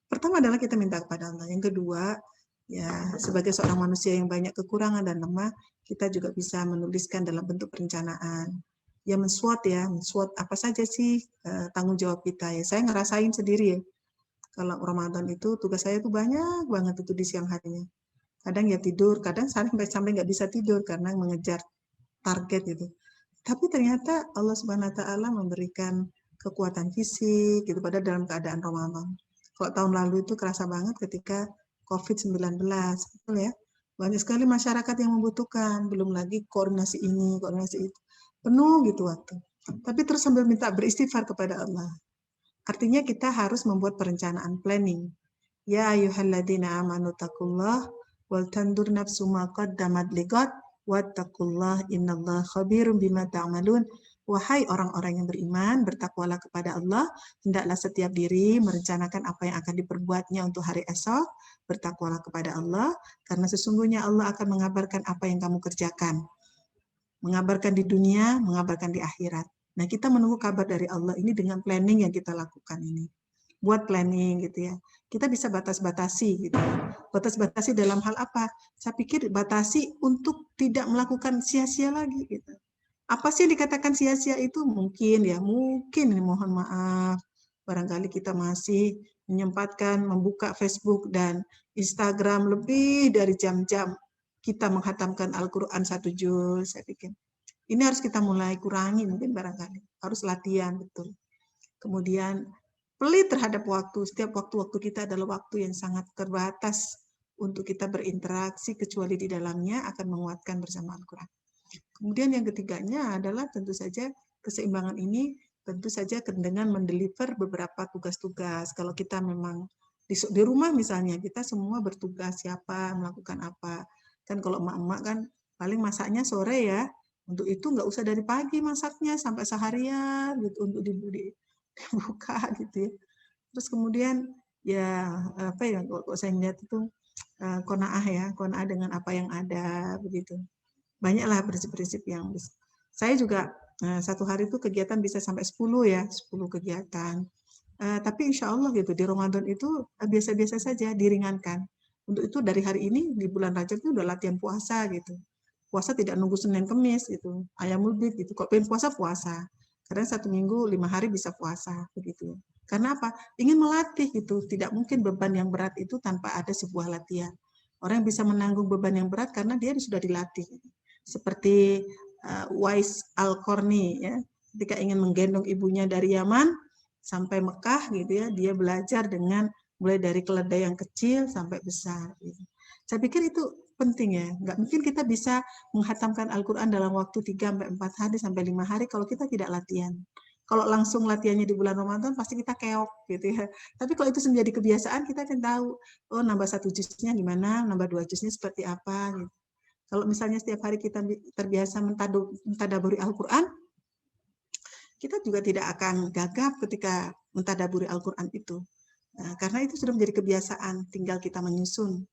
Pertama adalah kita minta kepada Allah. Yang kedua, ya sebagai seorang manusia yang banyak kekurangan dan lemah, kita juga bisa menuliskan dalam bentuk perencanaan. Ya men-SWOT apa saja sih tanggung jawab kita ya. Saya ngerasain sendiri ya. Kalau Ramadan itu tugas saya tuh banyak banget itu di siang harinya. Kadang ya tidur, kadang sampai nggak bisa tidur karena mengejar target gitu. Tapi ternyata Allah Subhanahu wa taala memberikan kekuatan fisik gitu pada dalam keadaan Ramadan. Kalau tahun lalu itu kerasa banget ketika COVID-19, betul ya. Banyak sekali masyarakat yang membutuhkan, belum lagi koordinasi ini, koordinasi itu. Penuh gitu waktu. Tapi terus sambil minta beristighfar kepada Allah. Artinya kita harus membuat perencanaan planning. Ya ayyuhalladzina amanu taqullah wal tandur nafsu ma qaddamat liqad wattaqullah innallaha khabirum bima ta'malun. Wahai orang-orang yang beriman, bertakwalah kepada Allah, hendaklah setiap diri merencanakan apa yang akan diperbuatnya untuk hari esok. Bertakwalah kepada Allah, karena sesungguhnya Allah akan mengabarkan apa yang kamu kerjakan. Mengabarkan di dunia, mengabarkan di akhirat. Nah, kita menunggu kabar dari Allah ini dengan planning yang kita lakukan ini. Buat planning gitu ya. Kita bisa batas-batasi gitu. Batas-batasi dalam hal apa? Saya pikir batasi untuk tidak melakukan sia-sia lagi gitu. Apa sih yang dikatakan sia-sia itu? Mungkin mohon maaf. Barangkali kita masih menyempatkan membuka Facebook dan Instagram lebih dari jam-jam kita menghatamkan Al-Quran 1 juz, saya pikir. Ini harus kita mulai kurangi mungkin barangkali. Harus latihan, betul. Kemudian pelit terhadap waktu. Setiap waktu-waktu kita adalah waktu yang sangat terbatas untuk kita berinteraksi, kecuali di dalamnya akan menguatkan bersama Al-Quran. Kemudian yang ketiganya adalah tentu saja keseimbangan ini tentu saja dengan mendeliver beberapa tugas-tugas. Kalau kita memang di rumah misalnya, kita semua bertugas siapa melakukan apa. Kan kalau emak-emak kan paling masaknya sore ya. Untuk itu nggak usah dari pagi masaknya sampai seharian gitu untuk dibuka gitu ya. Terus kemudian ya apa ya kok saya lihat itu qanaah dengan apa yang ada begitu. Banyaklah prinsip-prinsip yang bisa. Saya juga satu hari itu kegiatan bisa sampai 10 ya, 10 kegiatan. Tapi insya Allah gitu di Ramadan itu biasa-biasa saja, diringankan. Untuk itu dari hari ini di bulan Rajab itu udah latihan puasa gitu. Puasa tidak nunggu Senin Kemis gitu, ayamul bid gitu. Kok pengen puasa puasa. Kadang 1 minggu 5 hari bisa puasa begitu. Karena apa? Ingin melatih gitu. Tidak mungkin beban yang berat itu tanpa ada sebuah latihan. Orang yang bisa menanggung beban yang berat karena dia sudah dilatih. Seperti Wais Al-Qarni ya, ketika ingin menggendong ibunya dari Yaman sampai Mekah gitu ya, dia belajar dengan mulai dari keledai yang kecil sampai besar. Gitu. Saya pikir itu penting ya, nggak mungkin kita bisa menghatamkan Al-Quran dalam waktu 3-4 hari sampai 5 hari kalau kita tidak latihan. Kalau langsung latihannya di bulan Ramadan pasti kita keok gitu ya. Tapi kalau itu menjadi kebiasaan kita akan tahu, oh nambah 1 juznya gimana, nambah 2 juznya seperti apa gitu. Kalau misalnya setiap hari kita terbiasa mentadaburi Al-Quran, kita juga tidak akan gagap ketika mentadaburi Al-Quran itu. Karena itu sudah menjadi kebiasaan, tinggal kita menyusun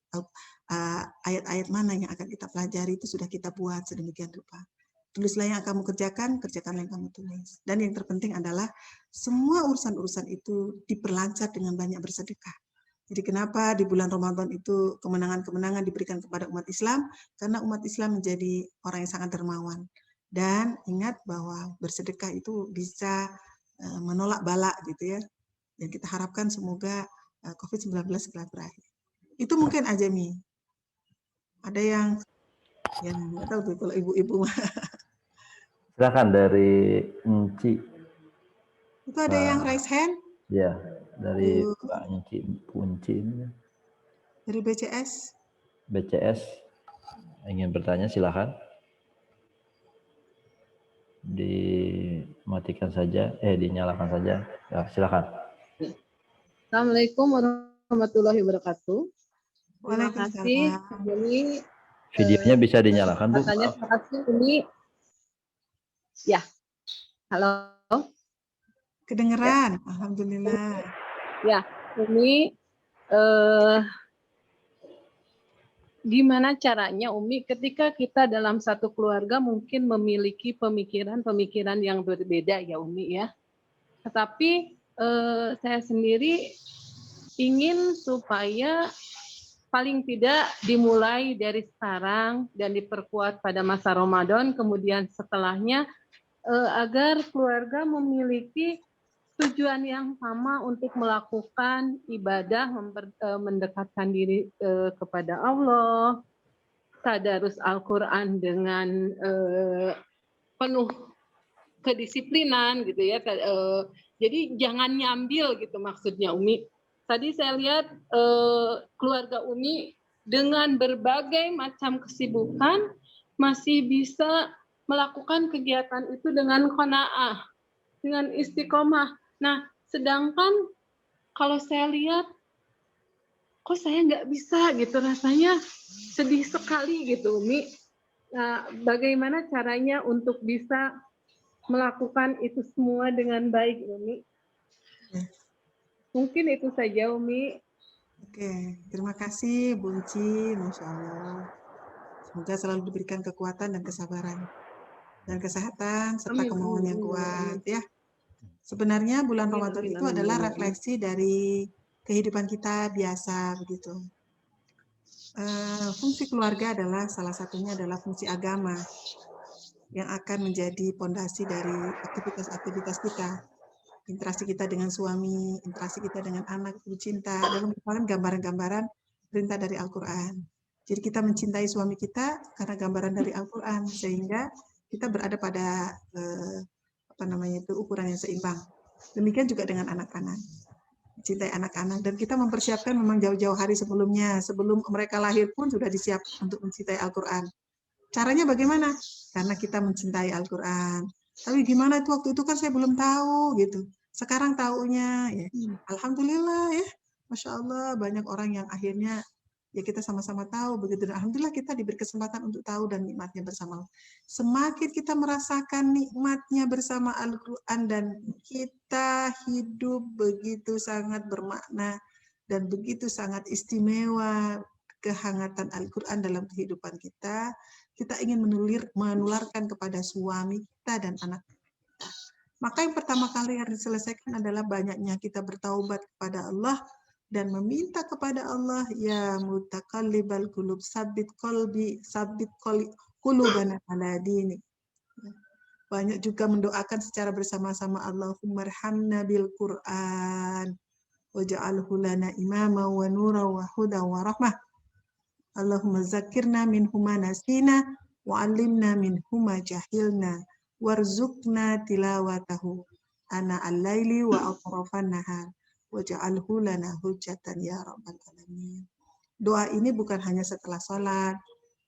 ayat-ayat mana yang akan kita pelajari, itu sudah kita buat sedemikian rupa. Tulislah yang kamu kerjakan, kerjakanlah yang kamu tulis. Dan yang terpenting adalah semua urusan-urusan itu diperlancar dengan banyak bersedekah. Jadi kenapa di bulan Ramadan itu kemenangan-kemenangan diberikan kepada umat Islam? Karena umat Islam menjadi orang yang sangat dermawan. Dan ingat bahwa bersedekah itu bisa menolak bala gitu ya. Dan kita harapkan semoga COVID-19 segera berakhir. Itu mungkin aja Mi. Ada yang nggak tahu tuh kalau ibu-ibu. Silakan dari Enci. Itu ada yang raise hand? Ya, dari Pak Enci, Punci dari BCS. BCS ingin bertanya, silakan. Dimatikan saja, dinyalakan saja. Ya, silakan. Assalamualaikum warahmatullahi wabarakatuh. Terima kasih. Waalaikumsalam. Ini videonya bisa dinyalakan, Bu. Katanya terima kasih ini. Ya. Halo. Kedengeran, ya. Alhamdulillah. Ya, ini gimana caranya Umi ketika kita dalam satu keluarga mungkin memiliki pemikiran-pemikiran yang berbeda ya Umi ya. Tetapi saya sendiri ingin supaya paling tidak dimulai dari sekarang dan diperkuat pada masa Ramadan, kemudian setelahnya agar keluarga memiliki tujuan yang sama untuk melakukan ibadah, mendekatkan diri kepada Allah, tadarus Al-Quran dengan penuh kedisiplinan gitu ya. Jadi jangan nyambil gitu maksudnya Umi. Tadi saya lihat keluarga Umi dengan berbagai macam kesibukan masih bisa melakukan kegiatan itu dengan qanaah, dengan istiqomah. Nah, sedangkan kalau saya lihat, kok saya nggak bisa gitu, rasanya sedih sekali gitu, Umi. Nah, bagaimana caranya untuk bisa melakukan itu semua dengan baik, Umi? Mungkin itu saja, Umi. Oke, terima kasih Bu Uci, Masya Allah. Semoga selalu diberikan kekuatan dan kesabaran dan kesehatan serta kemauan yang kuat ya. Sebenarnya bulan Ramadan itu adalah refleksi dari kehidupan kita biasa begitu. Fungsi keluarga adalah salah satunya adalah fungsi agama yang akan menjadi pondasi dari aktivitas-aktivitas kita. Interaksi kita dengan suami, interaksi kita dengan anak, ibu cinta, dan merupakan gambaran-gambaran perintah dari Al-Quran. Jadi kita mencintai suami kita karena gambaran dari Al-Quran, sehingga kita berada pada ukuran yang seimbang. Demikian juga dengan anak-anak. Cintai anak-anak, dan kita mempersiapkan memang jauh-jauh hari sebelumnya, sebelum mereka lahir pun sudah disiapkan untuk mencintai Al-Quran. Caranya bagaimana? Karena kita mencintai Al-Quran. Tapi gimana itu waktu itu kan saya belum tahu gitu. Sekarang taunya ya. Alhamdulillah ya. Masya Allah banyak orang yang akhirnya ya kita sama-sama tahu begitu. Dan alhamdulillah kita diberi kesempatan untuk tahu dan nikmatnya bersama. Semakin kita merasakan nikmatnya bersama Al-Quran dan kita hidup begitu sangat bermakna dan begitu sangat istimewa kehangatan Al-Quran dalam kehidupan kita, kita ingin menularkan kepada suami kita dan anak kita. Maka yang pertama kali harus diselesaikan adalah banyaknya kita bertaubat kepada Allah dan meminta kepada Allah, ya mutaqallibal qulub, sabbit qulubana ala dinik. Banyak juga mendoakan secara bersama-sama, Allahummarhamna bil Qur'an waj'alhu lana imama wa nura wa huda wa rahmah. Allahumma zakirna min huma nasina wa alimna min huma jahilna warzuqna tilawatahu ana al-laili wa atrafan nahar waj'alhu lana hujjatan ya rabbal alamin. Doa ini bukan hanya setelah sholat,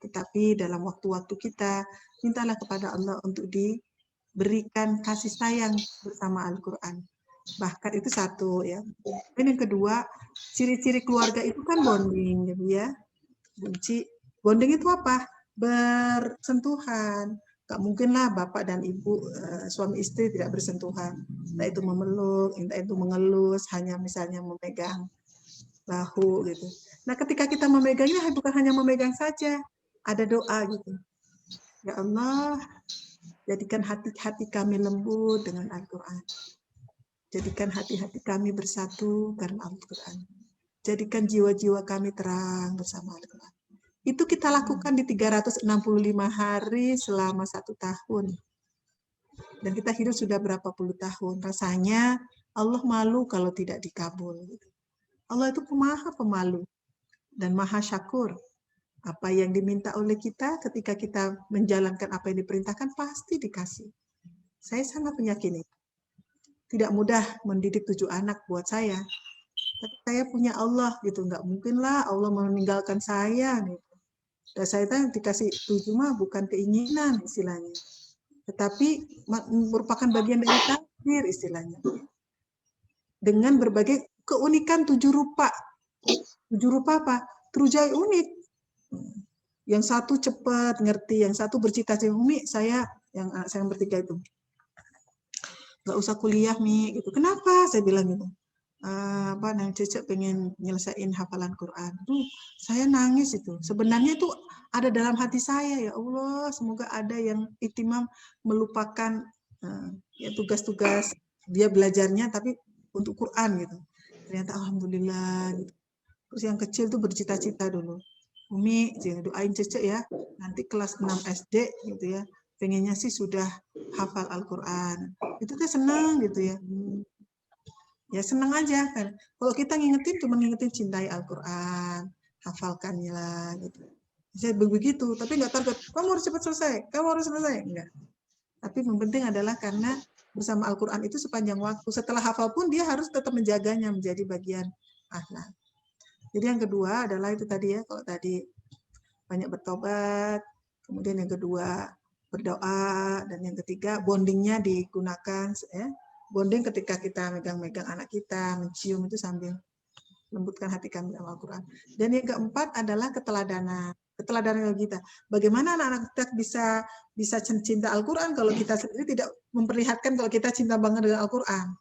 tetapi dalam waktu-waktu kita mintalah kepada Allah untuk berikan kasih sayang bersama Al-Quran. Bahkan itu satu ya. Dan yang kedua, ciri-ciri keluarga itu kan bonding gitu ya. Bonding itu apa? Bersentuhan. Gak mungkin lah bapak dan ibu, suami istri tidak bersentuhan. Entah itu memeluk, entah itu mengelus, hanya misalnya memegang bahu gitu. Nah ketika kita memegangnya bukan hanya memegang saja, ada doa gitu. Ya Allah, jadikan hati-hati kami lembut dengan Al-Quran. Jadikan hati-hati kami bersatu karena Al-Quran. Jadikan jiwa-jiwa kami terang bersama Al-Quran. Itu kita lakukan di 365 hari selama 1 tahun. Dan kita hidup sudah berapa puluh tahun. Rasanya Allah malu kalau tidak dikabul. Allah itu maha pemalu dan maha syakur. Apa yang diminta oleh kita ketika kita menjalankan apa yang diperintahkan pasti dikasih. Saya sangat meyakini. Tidak mudah mendidik 7 anak buat saya. Tapi saya punya Allah gitu. Nggak mungkinlah Allah meninggalkan saya gitu. Dan saya tahu dikasih 7 mah bukan keinginan istilahnya. Tetapi merupakan bagian dari takdir istilahnya. Dengan berbagai keunikan 7 rupa. 7 rupa apa? Terujai unik. Yang satu cepat ngerti, yang satu bercita-cita. Umi, saya yang bertiga itu. Nggak usah kuliah, Mi. Gitu. Kenapa? Saya bilang gitu. Cece pengen nyelesain hafalan Quran. Saya nangis itu. Sebenarnya itu ada dalam hati saya, ya Allah, semoga ada yang itimam melupakan ya tugas-tugas dia belajarnya tapi untuk Quran gitu. Ternyata alhamdulillah gitu. Terus yang kecil tuh bercita-cita dulu. Umi, jangan doain Cece ya, nanti kelas 6 SD gitu ya. Pengennya sih sudah hafal Al-Quran. Itu kan senang gitu ya. Ya senang aja kan. Kalau kita ngingetin cuma ngingetin cintai Al-Quran, hafalkannya lah gitu. Saya begitu, tapi nggak target. Kamu harus cepat selesai, kamu harus selesai. Enggak. Tapi yang penting adalah karena bersama Al-Quran itu sepanjang waktu. Setelah hafal pun dia harus tetap menjaganya menjadi bagian akhlak. Jadi yang kedua adalah itu tadi ya, kalau tadi banyak bertobat, kemudian yang kedua berdoa, dan yang ketiga bondingnya digunakan ya. Bonding ketika kita megang-megang anak kita, mencium itu sambil lembutkan hati kami dalam Al-Quran. Dan yang keempat adalah keteladanan. Keteladanan kita. Bagaimana anak-anak kita bisa cinta Al-Quran kalau kita sendiri tidak memperlihatkan kalau kita cinta banget dengan Al-Quran.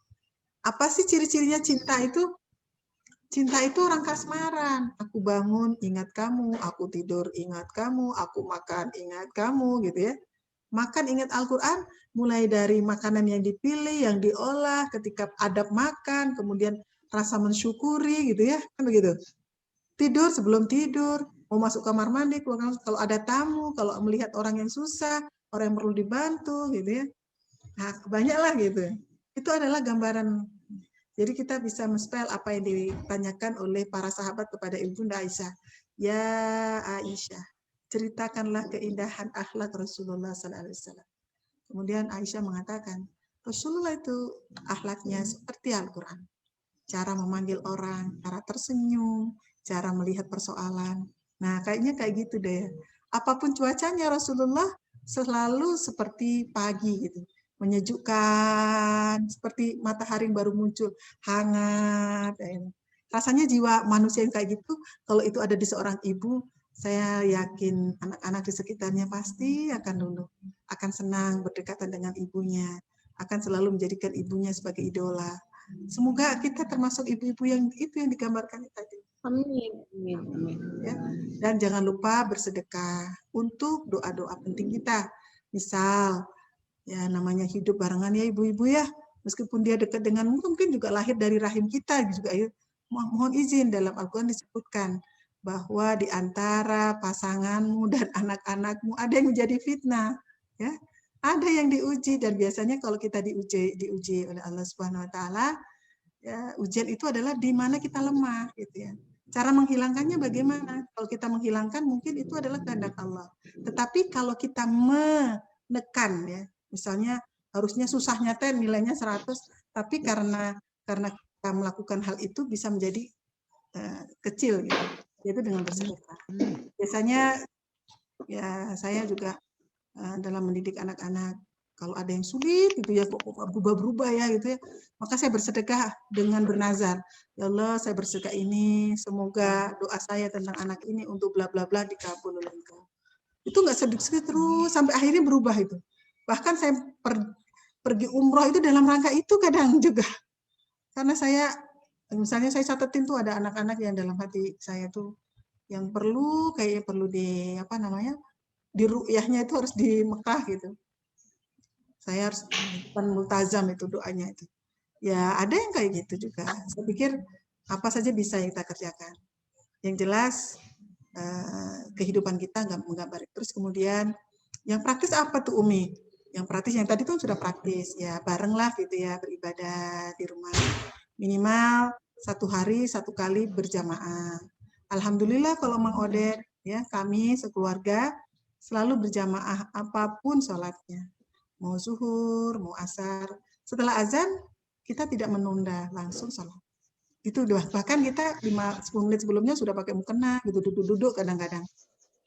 Apa sih ciri-cirinya cinta itu? Cinta itu orang kasmaran. Aku bangun, ingat kamu. Aku tidur, ingat kamu. Aku makan, ingat kamu. Gitu ya. Makan ingat Al-Quran, mulai dari makanan yang dipilih, yang diolah, ketika adab makan, kemudian rasa mensyukuri, gitu ya, kan begitu. Tidur sebelum tidur, mau masuk kamar mandi, kalau ada tamu, kalau melihat orang yang susah, orang yang perlu dibantu, gitu ya. Nah, banyaklah gitu. Itu adalah gambaran. Jadi kita bisa men-spell apa yang ditanyakan oleh para sahabat kepada Ibunda Aisyah. Ya Aisyah, ceritakanlah keindahan akhlak Rasulullah SAW. Kemudian Aisyah mengatakan, Rasulullah itu akhlaknya seperti Al-Quran. Cara memanggil orang, cara tersenyum, cara melihat persoalan. Nah, kayaknya kayak gitu deh. Apapun cuacanya Rasulullah selalu seperti pagi gitu. Menyejukkan, seperti matahari baru muncul, hangat. Rasanya jiwa manusia yang kayak gitu, kalau itu ada di seorang ibu, saya yakin anak-anak di sekitarnya pasti akan senang berdekatan dengan ibunya, akan selalu menjadikan ibunya sebagai idola. Semoga kita termasuk ibu-ibu yang itu yang digambarkan tadi. Amin, amin, amin. Ya. Dan jangan lupa bersedekah untuk doa-doa penting kita. Misal, ya namanya hidup barengan ya ibu-ibu ya. Meskipun dia dekat dengan mungkin juga lahir dari rahim kita juga ya. Mohon izin dalam Al-Quran disebutkan bahwa di antara pasanganmu dan anak-anakmu ada yang menjadi fitnah, ya. Ada yang diuji, dan biasanya kalau kita diuji oleh Allah Subhanahu wa taala, ya, ujian itu adalah di mana kita lemah gitu ya. Cara menghilangkannya bagaimana? Kalau kita menghilangkan mungkin itu adalah kehendak Allah. Tetapi kalau kita menekan ya, misalnya harusnya susahnya 10 nilainya 100, tapi karena kita melakukan hal itu bisa menjadi kecil gitu. Yaitu dengan bersedekah. Biasanya ya saya juga dalam mendidik anak-anak, Kalau ada yang sulit gitu ya, kok berubah-berubah ya gitu ya, maka saya bersedekah dengan bernazar. Ya Allah, saya bersedekah ini, semoga doa saya tentang anak ini untuk bla bla bla dikabul oleh Engkau. Itu nggak sedikit terus sampai akhirnya berubah itu. Bahkan saya pergi umroh itu dalam rangka itu kadang juga. Karena saya, misalnya saya catetin tuh ada anak-anak yang dalam hati saya tuh yang kayaknya perlu di apa namanya, di ru'yahnya itu harus di Mekah gitu. Saya harus multazam itu doanya itu. Ya ada yang kayak gitu juga. Saya pikir apa saja bisa kita kerjakan. Yang jelas kehidupan kita nggak menggambar. Terus kemudian yang praktis apa tuh Umi? Yang praktis yang tadi tuh sudah praktis ya, bareng lah gitu ya, beribadah di rumah minimal 1 hari 1 kali berjamaah. Alhamdulillah kalau Mang Odet ya, kami sekeluarga selalu berjamaah apapun sholatnya, mau zuhur, mau asar. Setelah azan kita tidak menunda, langsung sholat. Itu udah, bahkan kita 5-10 menit sebelumnya sudah pakai mukena gitu, duduk-duduk kadang-kadang.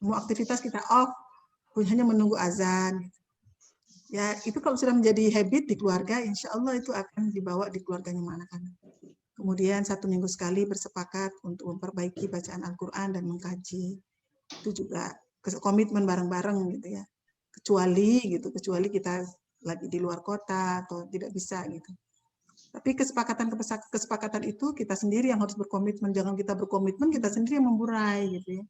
Semua aktivitas kita off, hanya menunggu azan. Ya itu kalau sudah menjadi habit di keluarga, insya Allah itu akan dibawa di keluarganya anak-anak. Kemudian 1 minggu sekali bersepakat untuk memperbaiki bacaan Al-Quran dan mengkaji. Itu juga komitmen bareng-bareng gitu ya. Kecuali kita lagi di luar kota atau tidak bisa gitu. Tapi kesepakatan itu kita sendiri yang harus berkomitmen. Jangan kita berkomitmen, kita sendiri yang memburai gitu ya.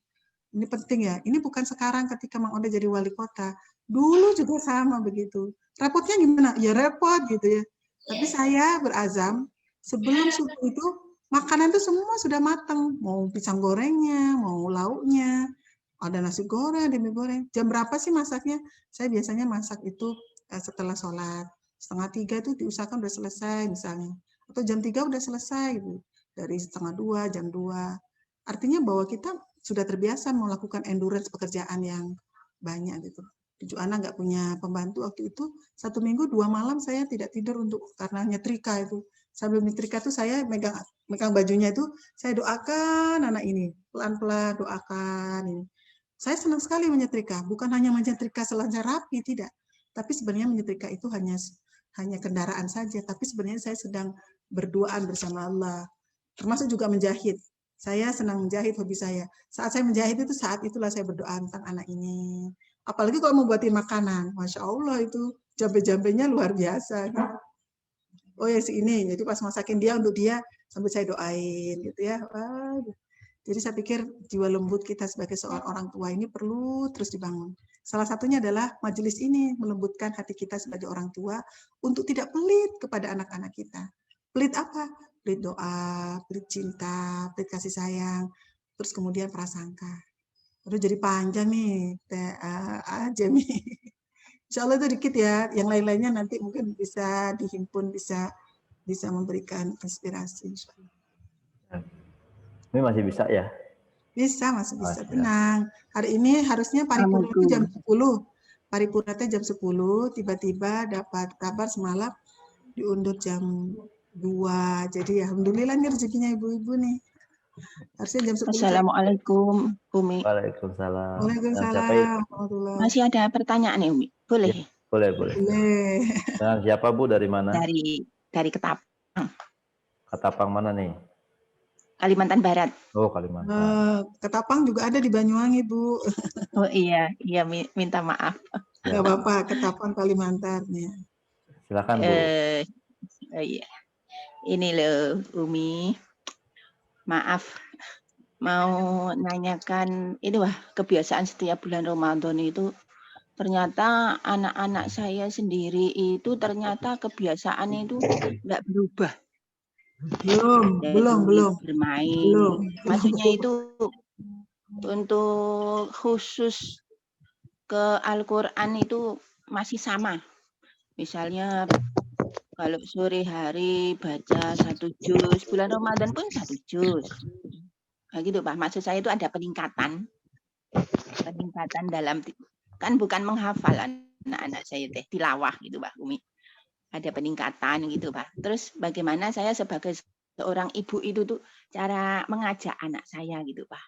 Ini penting ya. Ini bukan sekarang ketika Mang Odet jadi wali kota. Dulu juga sama begitu. Repotnya gimana? Ya repot gitu ya. Tapi saya berazam, sebelum subuh itu makanan itu semua sudah matang. Mau pisang gorengnya, mau lauknya, ada nasi goreng, ada mie goreng. Jam berapa sih masaknya? Saya biasanya masak itu setelah sholat. 2:30 itu diusahakan udah selesai misalnya. Atau jam 3 udah selesai gitu. Dari 1:30, jam 2. Artinya bahwa kita sudah terbiasa melakukan endurance pekerjaan yang banyak gitu. Tujuh anak nggak punya pembantu waktu itu, 1 minggu 2 malam saya tidak tidur karena nyetrika itu. Sambil nyetrika tuh saya megang bajunya itu, saya doakan anak ini, pelan-pelan doakan ini. Saya senang sekali menyetrika, bukan hanya menyetrika selancar rapi, tidak. Tapi sebenarnya menyetrika itu hanya kendaraan saja, tapi sebenarnya saya sedang berduaan bersama Allah. Termasuk juga menjahit. Saya senang menjahit, hobi saya. Saat saya menjahit itu, saat itulah saya berdoa tentang anak ini. Apalagi kalau mau buatin makanan, Masya Allah itu jambe-jambenya luar biasa. Oh ya si ini, jadi pas masakin dia untuk dia, sambil saya doain gitu ya. Wah, jadi saya pikir jiwa lembut kita sebagai seorang orang tua ini perlu terus dibangun. Salah satunya adalah majelis ini melembutkan hati kita sebagai orang tua untuk tidak pelit kepada anak-anak kita. Pelit apa? Pelit doa, pelit cinta, pelit kasih sayang, terus kemudian prasangka. Aduh jadi panjang nih, Jemi. Insya Allah itu dikit ya, yang lain-lainnya nanti mungkin bisa dihimpun, bisa memberikan inspirasi. Ini masih bisa ya? Bisa, masih bisa. Tenang. Hari ini harusnya paripurna itu jam 10. Paripurna jam 10, tiba-tiba dapat kabar semalam diundur jam 2. Jadi alhamdulillah nih rezekinya ibu-ibu nih. Harusnya jam 10. Assalamualaikum, Umi. Waalaikumsalam. Waalaikumsalam. Masih ada pertanyaan nih, Umi? Boleh? Ya, boleh. Boleh. Dengan siapa Bu? Dari mana? Dari Ketapang. Ketapang mana nih? Kalimantan Barat. Oh, Kalimantan. Ketapang juga ada di Banyuwangi, Bu. Oh iya, minta maaf. Enggak apa-apa, Ketapang Kalimantan ya. Silakan Bu. Iya. Ini loh, Umi. Maaf, mau nanyakan ini kebiasaan setiap bulan Ramadan itu ternyata anak-anak saya sendiri itu ternyata kebiasaan itu enggak berubah. Belum bermain. Maksudnya itu untuk khusus ke Al-Quran itu masih sama. Misalnya kalau sore hari baca 1 juz, bulan Ramadan pun 1 juz. Nah, gitu Pak. Maksud saya itu ada peningkatan dalam, kan bukan menghafal anak-anak saya tilawah gitu Pak Umi. Ada peningkatan gitu Pak. Terus bagaimana saya sebagai seorang ibu itu tuh cara mengajak anak saya gitu Pak.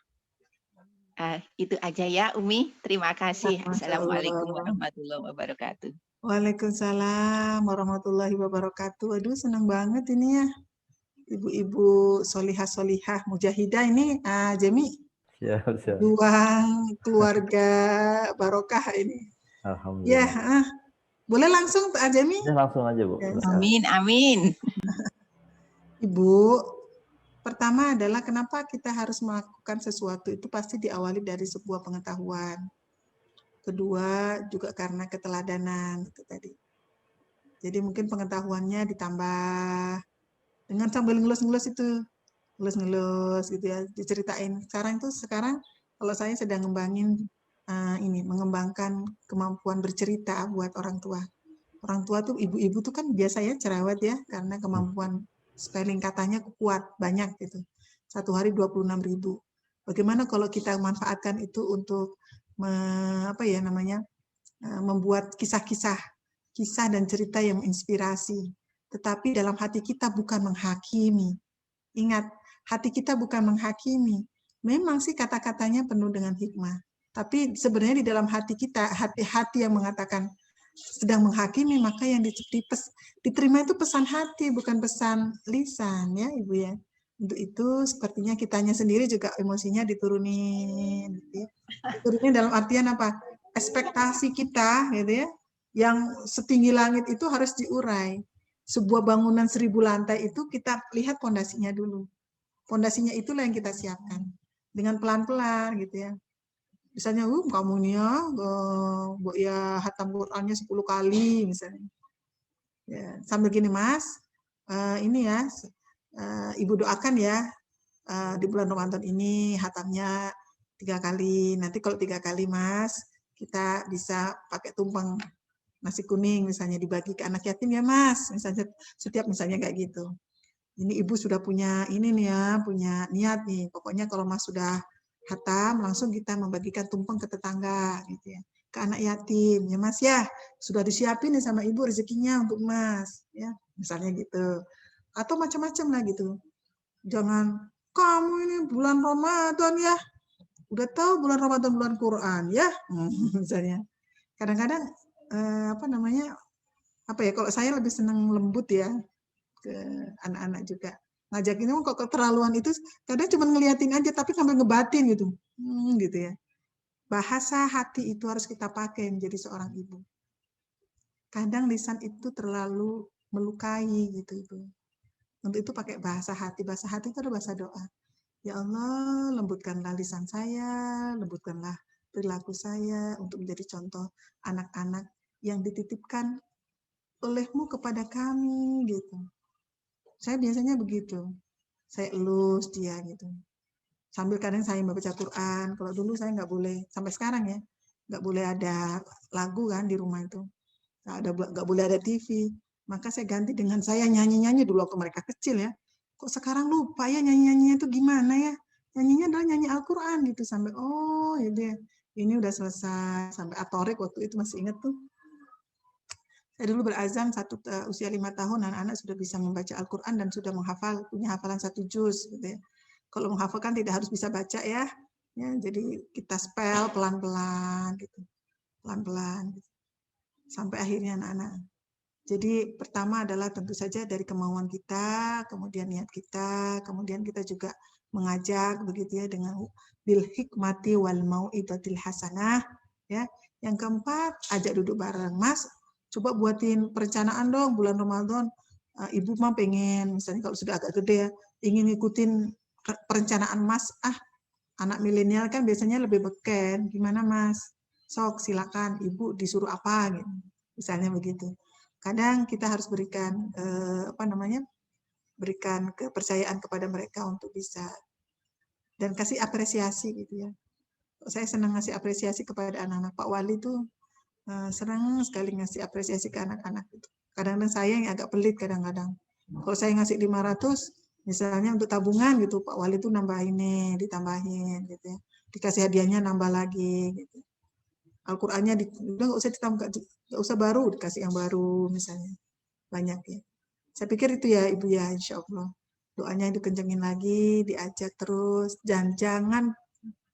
Itu aja ya Umi. Terima kasih. Assalamualaikum warahmatullahi wabarakatuh. Waalaikumsalam warahmatullahi wabarakatuh. Aduh, senang banget ini ya. Ibu-ibu solihah-solihah mujahidah ini, Jemi, Siap, siap. juang keluarga barokah ini. Ya, Alhamdulillah. boleh langsung Jemi? Ya, langsung aja, Bu. Ya. Silakan. Amin, amin. Ibu, pertama adalah kenapa kita harus melakukan sesuatu itu pasti diawali dari sebuah pengetahuan. Kedua juga karena keteladanan itu tadi. Jadi mungkin pengetahuannya ditambah dengan sambil ngelus-ngelus itu, ngelus-ngelus gitu ya, diceritain. Sekarang kalau saya sedang mengembangkan kemampuan bercerita buat orang tua. Orang tua tuh ibu-ibu tuh kan biasa ya cerewet ya, karena kemampuan spelling katanya kuat, banyak gitu. Satu hari 26.000. Bagaimana kalau kita manfaatkan itu untuk membuat kisah dan cerita yang menginspirasi. Tetapi dalam hati kita bukan menghakimi. Ingat, hati kita bukan menghakimi. Memang sih kata-katanya penuh dengan hikmah. Tapi sebenarnya di dalam hati kita, hati yang mengatakan sedang menghakimi, maka yang diterima itu pesan hati, bukan pesan lisan, ya Ibu ya. Untuk itu sepertinya kitanya sendiri juga emosinya diturunin. Gitu ya. Diturunin dalam artian apa? Ekspektasi kita, gitu ya, yang setinggi langit itu harus diurai. Sebuah bangunan 1000 lantai itu kita lihat pondasinya dulu. Pondasinya itulah yang kita siapkan dengan pelan-pelan, gitu ya. Misalnya, kamu nih ya, hatam Qur'annya 10 kali misalnya. Ya, sambil gini Mas, ini ya, Ibu doakan ya di bulan Ramadan ini hatamnya 3 kali. Nanti kalau 3 kali Mas, kita bisa pakai tumpeng nasi kuning misalnya dibagi ke anak yatim ya Mas, misalnya setiap misalnya kayak gitu. Ini Ibu sudah punya ini nih ya, punya niat nih. Pokoknya kalau Mas sudah hatam, langsung kita membagikan tumpeng ke tetangga gitu ya. Ke anak yatim, ya Mas ya. Sudah disiapin nih sama Ibu rezekinya untuk Mas, ya. Misalnya gitu. Atau macam-macam lah gitu. Jangan kamu ini bulan Ramadan ya. Udah tahu bulan Ramadan bulan Quran ya. Misalnya. Kadang-kadang kalau saya lebih senang lembut ya ke anak-anak juga. Ngajakin kok keterlaluan itu kadang cuma ngeliatin aja tapi sambil ngebatin gitu. Gitu ya. Bahasa hati itu harus kita pakai menjadi seorang ibu. Kadang lisan itu terlalu melukai gitu Ibu. Untuk itu pakai bahasa hati. Bahasa hati itu adalah bahasa doa. Ya Allah, lembutkanlah lisan saya, lembutkanlah perilaku saya untuk menjadi contoh anak-anak yang dititipkan olehmu kepada kami gitu. Saya biasanya begitu. Saya elus dia gitu. Sambil kadang saya membaca Quran. Kalau dulu saya nggak boleh, sampai sekarang ya, nggak boleh ada lagu kan di rumah itu. Nggak boleh ada TV. Maka saya ganti dengan saya nyanyi-nyanyi dulu waktu mereka kecil ya. Kok sekarang lupa ya nyanyi-nyanyinya itu gimana ya? Nyanyinya adalah nyanyi Al-Quran gitu. Sampai, oh ya deh, ini udah selesai. Sampai atorik waktu itu masih ingat tuh. Saya dulu berazam usia 5 tahun, anak-anak sudah bisa membaca Al-Quran dan sudah menghafal, punya hafalan 1 juz. Gitu ya. Kalau menghafalkan tidak harus bisa baca ya. Jadi kita spell pelan-pelan gitu. Pelan-pelan. Gitu. Sampai akhirnya anak-anak. Jadi pertama adalah tentu saja dari kemauan kita, kemudian niat kita, kemudian kita juga mengajak begitu ya dengan bil hikmati wal mau'izatil hasanah ya. Yang keempat, ajak duduk bareng. Mas, coba buatin perencanaan dong bulan Ramadan. Ibu mah pengen misalnya kalau sudah agak gede ya, ingin ngikutin perencanaan Mas. Anak milenial kan biasanya lebih beken. Gimana Mas? Sok silakan Ibu disuruh apa gitu. Misalnya begitu. Kadang kita harus berikan berikan kepercayaan kepada mereka untuk bisa dan kasih apresiasi gitu ya. Saya senang ngasih apresiasi kepada anak-anak. Pak Wali tuh senang sekali ngasih apresiasi ke anak-anak itu. Kadang-kadang saya yang agak pelit kadang-kadang. Kalau saya ngasih 500 misalnya untuk tabungan gitu, Pak Wali tuh nambahin nih, ditambahin gitu ya. Dikasih hadiahnya nambah lagi gitu. Al-Qur'annya udah nggak usah ditambah, nggak usah baru, dikasih yang baru misalnya. Banyak ya. Saya pikir itu ya Ibu ya, insya Allah. Doanya dikencengin lagi, diajak terus, dan jangan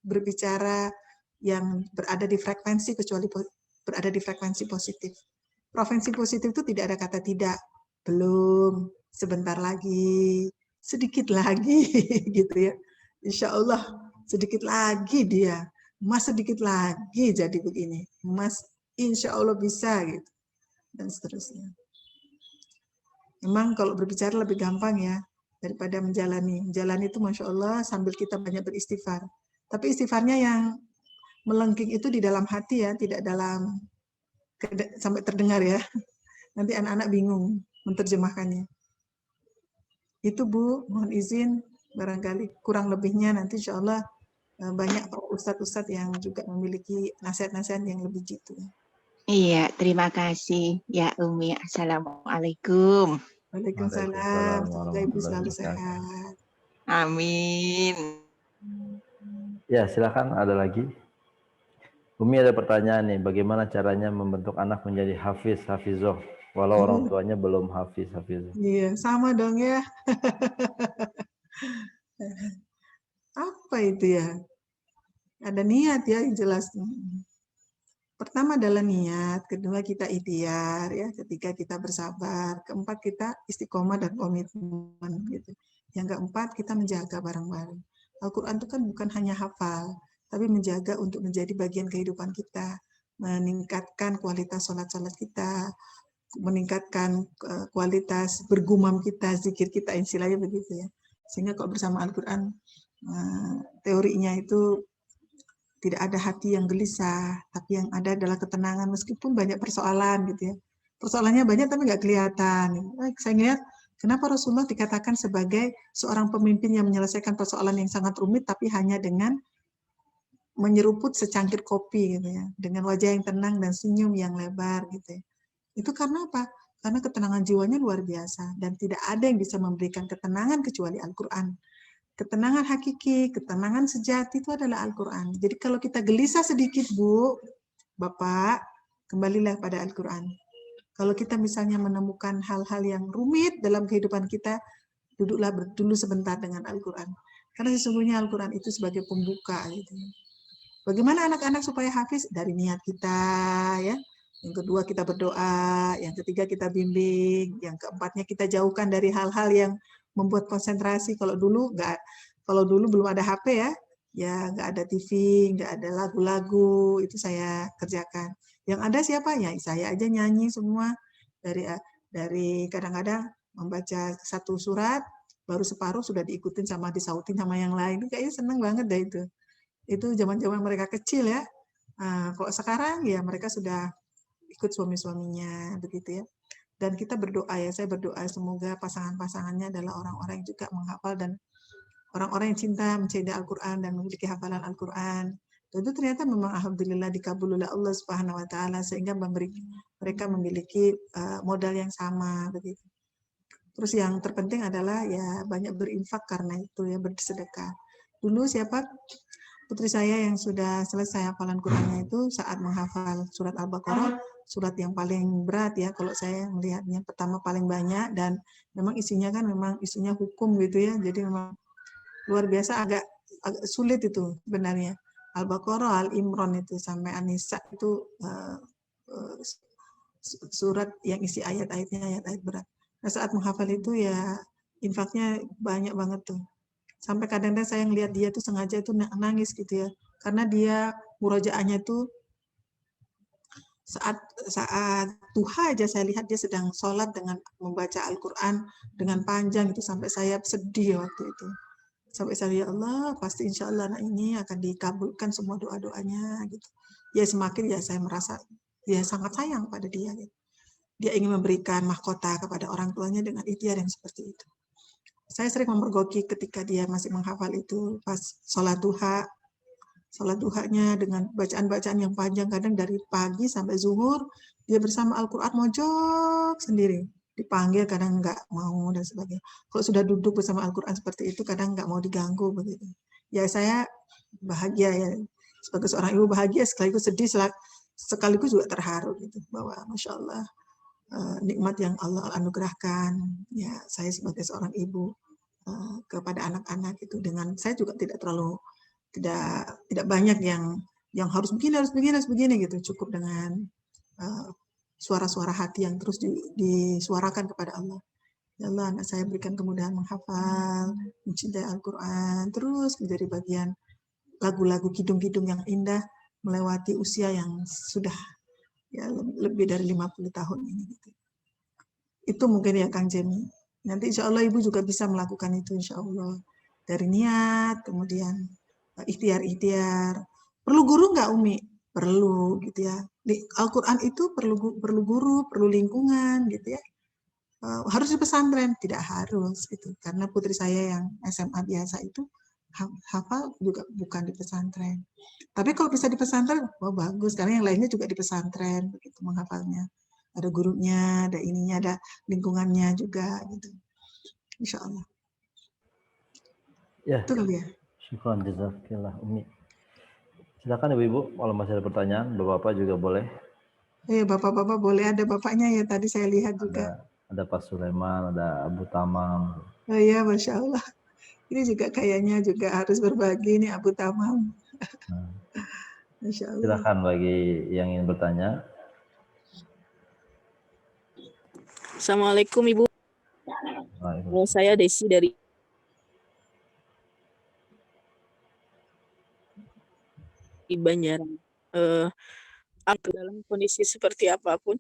berbicara yang berada di frekuensi kecuali berada di frekuensi positif. Provinsi positif itu tidak ada kata tidak, belum, sebentar lagi, sedikit lagi, gitu ya. Insya Allah sedikit lagi dia, Mas sedikit lagi jadi begini, Mas insya Allah bisa gitu, dan seterusnya. Memang kalau berbicara lebih gampang ya daripada menjalani. Menjalani itu Masya Allah sambil kita banyak beristighfar. Tapi istighfarnya yang melengking itu di dalam hati ya, tidak dalam sampai terdengar ya. Nanti anak-anak bingung menerjemahkannya. Itu Bu, mohon izin barangkali kurang lebihnya nanti insya Allah banyak ustadz-ustadz yang juga memiliki nasihat-nasihat yang lebih gitu. Iya, terima kasih ya Umi. Assalamualaikum. Waalaikumsalam. Semoga Ibu selalu sehat. Amin. Ya, silakan ada lagi. Umi ada pertanyaan nih, bagaimana caranya membentuk anak menjadi hafizoh, walau orang tuanya belum hafizoh? Iya, sama dong ya. Apa itu ya? Ada niat ya, yang jelas. Pertama adalah niat, kedua kita ikhtiar ya, ketiga kita bersabar, keempat kita istiqomah dan komitmen gitu. Yang keempat kita menjaga bareng-bareng. Al-Quran itu kan bukan hanya hafal, tapi menjaga untuk menjadi bagian kehidupan kita, meningkatkan kualitas sholat-sholat kita, meningkatkan kualitas bergumam kita, zikir kita, istilahnya begitu ya. Sehingga kalau bersama Al-Quran, teorinya itu tidak ada hati yang gelisah, tapi yang ada adalah ketenangan meskipun banyak persoalan gitu ya. Persoalannya banyak tapi nggak kelihatan. Saya lihat kenapa Rasulullah dikatakan sebagai seorang pemimpin yang menyelesaikan persoalan yang sangat rumit tapi hanya dengan menyeruput secangkir kopi gitu ya, dengan wajah yang tenang dan senyum yang lebar gitu ya. Itu karena apa? Karena ketenangan jiwanya luar biasa dan tidak ada yang bisa memberikan ketenangan kecuali Al-Quran. Ketenangan hakiki, ketenangan sejati itu adalah Al-Quran. Jadi kalau kita gelisah sedikit, Bu, Bapak, kembalilah pada Al-Quran. Kalau kita misalnya menemukan hal-hal yang rumit dalam kehidupan kita, duduklah dulu sebentar dengan Al-Quran. Karena sesungguhnya Al-Quran itu sebagai pembuka. Gitu. Bagaimana anak-anak supaya hafiz? Dari niat kita, ya. Yang kedua kita berdoa, yang ketiga kita bimbing, yang keempatnya kita jauhkan dari hal-hal yang membuat konsentrasi. Kalau dulu belum ada HP ya nggak ada TV, nggak ada lagu-lagu, itu saya kerjakan. Yang ada siapa ya? Saya aja nyanyi semua dari kadang-kadang membaca satu surat baru separuh sudah diikutin sama disautin sama yang lain. Kayaknya seneng banget deh itu. Itu zaman-zaman mereka kecil ya. Nah, kok sekarang ya mereka sudah ikut suami-suaminya begitu ya. Dan kita berdoa ya, saya berdoa semoga pasangan-pasangannya adalah orang-orang yang juga menghafal dan orang-orang yang cinta mencintai Al-Quran dan memiliki hafalan Al-Quran. Dan itu ternyata memang alhamdulillah dikabul oleh Allah Subhanahu wa taala sehingga mereka memiliki modal yang sama begitu. Terus yang terpenting adalah ya banyak berinfak karena itu ya, bersedekah. Dulu siapa putri saya yang sudah selesai hafalan Qurannya itu saat menghafal surat Al-Baqarah, surat yang paling berat ya kalau saya melihatnya, pertama paling banyak dan memang isinya kan memang isinya hukum gitu ya, jadi memang luar biasa, agak sulit itu sebenarnya. Al-Baqarah, Al-Imran itu sampai An-Nisa itu surat yang isi ayat-ayatnya ayat-ayat berat. Nah saat menghafal itu ya infaknya banyak banget tuh. Sampai kadang-kadang saya ngelihat dia tuh sengaja itu nangis gitu ya. Karena dia murojaahnya tuh saat duha aja saya lihat dia sedang sholat dengan membaca Al-Quran dengan panjang itu sampai saya sedih waktu itu. Sampai saya ya Allah pasti insya Allah anak ini akan dikabulkan semua doa-doanya gitu. Ya semakin ya saya merasa dia sangat sayang pada dia. Gitu. Dia ingin memberikan mahkota kepada orang tuanya dengan ikhtiar yang seperti itu. Saya sering memergoki ketika dia masih menghafal itu pas sholat duhanya dengan bacaan-bacaan yang panjang, kadang dari pagi sampai zuhur dia bersama Al-Quran mojok sendiri, dipanggil kadang nggak mau dan sebagainya. Kalau sudah duduk bersama Al-Quran seperti itu kadang nggak mau diganggu begitu. Ya saya bahagia ya sebagai seorang ibu, bahagia sekaligus sedih sekaligus juga terharu gitu bahwa Masya Allah nikmat yang Allah anugerahkan ya saya sebagai seorang ibu kepada anak-anak itu. Dengan saya juga tidak banyak yang harus begini gitu, cukup dengan suara-suara hati yang terus disuarakan kepada Allah. Ya Allah, anak saya berikan kemudahan menghafal, mencintai Al-Quran, terus menjadi bagian lagu-lagu kidung-kidung yang indah melewati usia yang sudah ya lebih dari 50 tahun ini. Gitu. Itu mungkin ya Kang Jemi. Nanti insya Allah Ibu juga bisa melakukan itu insya Allah. Dari niat, kemudian ikhtiar-ikhtiar. Perlu guru nggak Umi? Perlu gitu ya. Di Al-Quran itu perlu guru, perlu lingkungan gitu ya. Harus di pesantren? Tidak harus gitu. Karena putri saya yang SMA biasa itu hafal juga bukan di pesantren. Tapi kalau bisa di pesantren, wah bagus. Karena yang lainnya juga di pesantren begitu menghafalnya. Ada gurunya, ada ininya, ada lingkungannya juga gitu. Insya Allah. Ya, Itu kali ya. syukran jazakillah Umi. Silakan Ibu-ibu, kalau masih ada pertanyaan, Bapak-bapak juga boleh. Bapak-bapak boleh, ada bapaknya ya tadi saya lihat juga. Ada Pak Sulaiman, ada Abu Tamam. Oh iya, Masya Allah. Ini juga kayaknya juga harus berbagi nih Abu Tamam. Masya Allah. Silakan bagi yang ingin bertanya. Assalamualaikum Ibu. Saya Desi dari Banjaran. Dalam kondisi seperti apapun,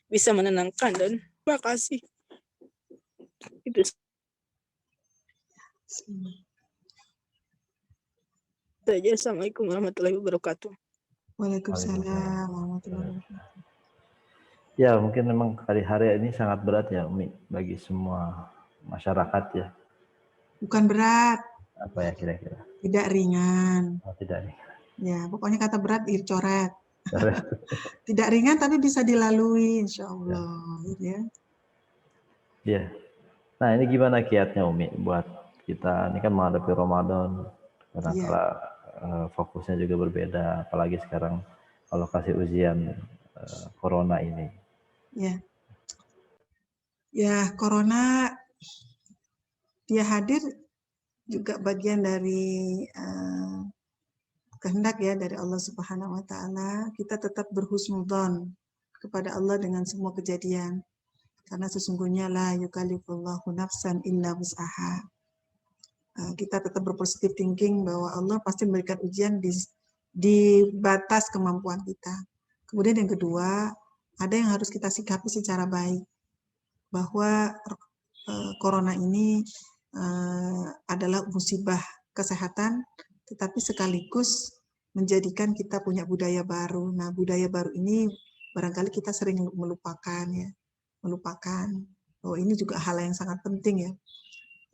bisa menenangkan dan terima kasih. Itu saja. Assalamualaikum warahmatullahi wabarakatuh. Waalaikumsalam warahmatullahi wabarakatuh. Ya, mungkin memang hari-hari ini sangat berat ya Umi bagi semua masyarakat ya. Bukan berat. Apa ya kira-kira? Tidak ringan. Oh, tidak nih. Ya, pokoknya kata berat dicoret. Tidak ringan tapi bisa dilalui insya Allah. Ya. Ya. Nah ini gimana kiatnya Umi buat kita, ini kan menghadapi Ramadan, kadang-kala fokusnya juga berbeda, apalagi sekarang alokasi ujian corona ini. Ya. Ya, corona dia hadir juga bagian dari kehendak ya dari Allah Subhanahu wa taala. Kita tetap berhusnudzon kepada Allah dengan semua kejadian. Karena sesungguhnya la yukallifullahu nafsan illa wus'aha. Kita tetap berpositif thinking bahwa Allah pasti memberikan ujian di batas kemampuan kita. Kemudian yang kedua, ada yang harus kita sikapi secara baik. Bahwa corona ini adalah musibah kesehatan, tetapi sekaligus menjadikan kita punya budaya baru. Nah, budaya baru ini barangkali kita sering melupakan ya. Melupakan bahwa ini juga hal yang sangat penting ya,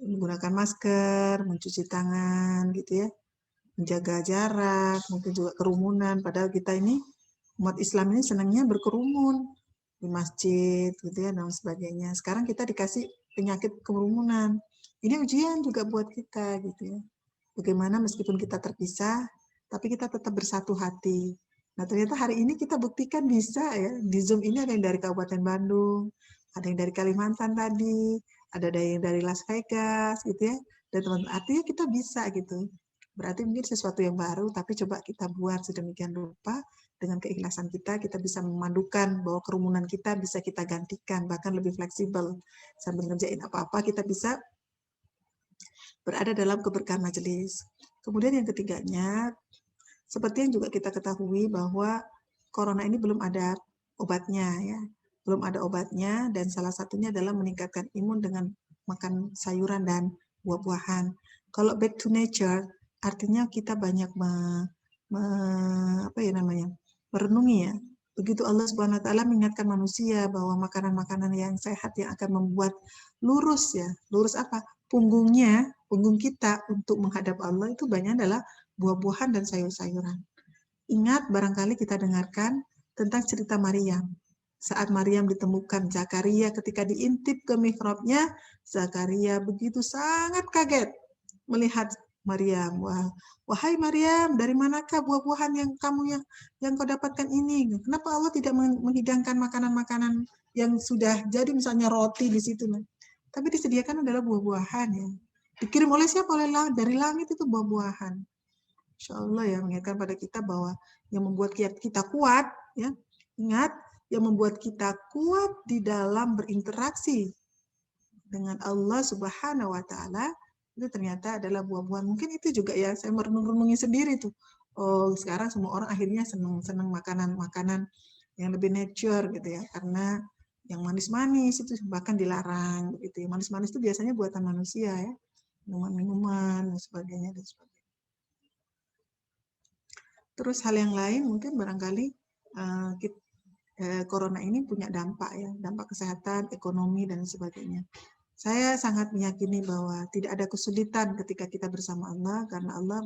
menggunakan masker, mencuci tangan gitu ya, menjaga jarak, mungkin juga kerumunan, padahal kita ini umat Islam ini senangnya berkerumun di masjid gitu ya dan sebagainya. Sekarang kita dikasih penyakit kerumunan, ini ujian juga buat kita gitu ya, bagaimana meskipun kita terpisah tapi kita tetap bersatu hati. Nah ternyata hari ini kita buktikan bisa ya, di Zoom ini ada yang dari Kabupaten Bandung, ada yang dari Kalimantan tadi, ada yang dari Las Vegas gitu ya, dan teman-teman artinya kita bisa gitu. Berarti mungkin sesuatu yang baru, tapi coba kita buat sedemikian rupa, dengan keikhlasan kita bisa memandukan bahwa kerumunan kita bisa kita gantikan, bahkan lebih fleksibel. Sambil ngerjain apa-apa kita bisa berada dalam keberkahan majelis. Kemudian yang ketiganya, seperti yang juga kita ketahui bahwa corona ini belum ada obatnya ya, belum ada obatnya, dan salah satunya adalah meningkatkan imun dengan makan sayuran dan buah-buahan. Kalau back to nature, artinya kita banyak merenungi ya. Begitu Allah Subhanahu wa taala mengingatkan manusia bahwa makanan-makanan yang sehat yang akan membuat lurus ya. Lurus apa? Punggung kita untuk menghadap Allah itu banyak adalah buah-buahan dan sayur-sayuran. Ingat barangkali kita dengarkan tentang cerita Maryam. Saat Maryam ditemukan Zakaria ketika diintip ke mihrabnya, Zakaria begitu sangat kaget melihat Maryam. Wahai Maryam, dari manakah buah-buahan yang kau dapatkan ini? Kenapa Allah tidak menghidangkan makanan-makanan yang sudah jadi, misalnya roti di situ? Tapi disediakan adalah buah-buahan ya. Dikirim oleh siapa? Dari langit itu buah-buahan. Insya Allah ya, mengingatkan pada kita bahwa yang membuat kita kuat, ya, ingat, yang membuat kita kuat di dalam berinteraksi dengan Allah Subhanahu wa Ta'ala itu ternyata adalah buah-buahan. Mungkin itu juga ya, saya merenung-renungi sendiri tuh. Oh, sekarang semua orang akhirnya senang makanan-makanan yang lebih nature gitu ya, karena yang manis-manis itu bahkan dilarang gitu ya. Manis-manis itu biasanya buatan manusia ya, minuman-minuman dan sebagainya dan sebagainya. Terus hal yang lain mungkin barangkali corona ini punya dampak ya, dampak kesehatan, ekonomi dan sebagainya. Saya sangat meyakini bahwa tidak ada kesulitan ketika kita bersama Allah, karena Allah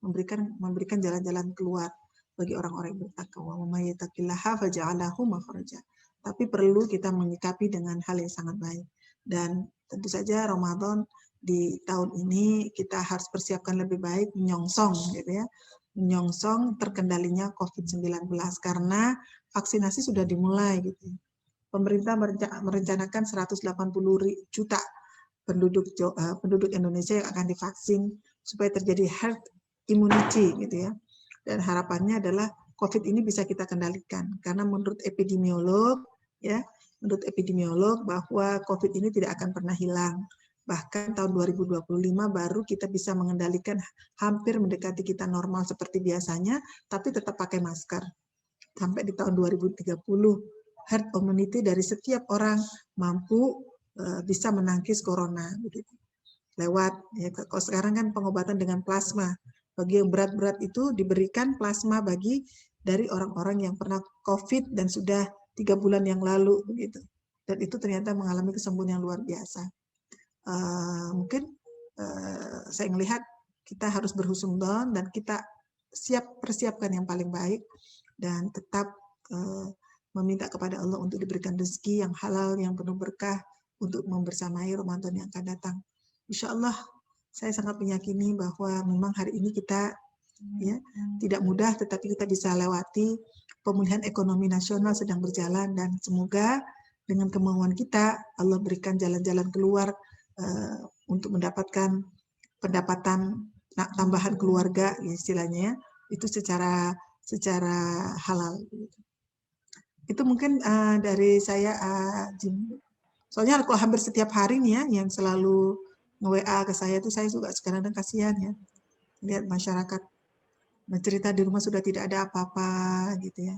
memberikan jalan-jalan keluar bagi orang-orang yang bertakwa. Wa may yattaqillaha faj'alahu makhraja. Tapi perlu kita menyikapi dengan hal yang sangat baik. Dan tentu saja Ramadan di tahun ini kita harus persiapkan lebih baik, menyongsong gitu ya. Menyongsong terkendalinya COVID-19 karena vaksinasi sudah dimulai gitu. Pemerintah merencanakan 180 juta penduduk Indonesia yang akan divaksin supaya terjadi herd immunity gitu ya. Dan harapannya adalah COVID ini bisa kita kendalikan karena menurut epidemiolog bahwa COVID ini tidak akan pernah hilang. Bahkan tahun 2025 baru kita bisa mengendalikan hampir mendekati kita normal seperti biasanya, tapi tetap pakai masker. Sampai di tahun 2030 herd immunity dari setiap orang mampu bisa menangkis corona begitu. Lewat ya, kalau sekarang kan pengobatan dengan plasma. Bagi yang berat-berat itu diberikan plasma dari orang-orang yang pernah COVID dan sudah 3 bulan yang lalu begitu. Dan itu ternyata mengalami kesembuhan yang luar biasa. Mungkin saya melihat kita harus berhusnuzon dan kita persiapkan yang paling baik dan tetap meminta kepada Allah untuk diberikan rezeki yang halal, yang penuh berkah untuk membersamai Ramadan yang akan datang. Insya Allah saya sangat meyakini bahwa memang hari ini kita ya tidak mudah, tetapi kita bisa lewati. Pemulihan ekonomi nasional sedang berjalan dan semoga dengan kemauan kita Allah berikan jalan-jalan keluar untuk mendapatkan pendapatan tambahan keluarga ya, istilahnya itu secara halal. Itu mungkin dari saya, Jim. Soalnya kalau hampir setiap hari nih ya, yang selalu nge-WA ke saya itu saya juga sekarang kasihan ya. Lihat masyarakat mencerita di rumah sudah tidak ada apa-apa gitu ya.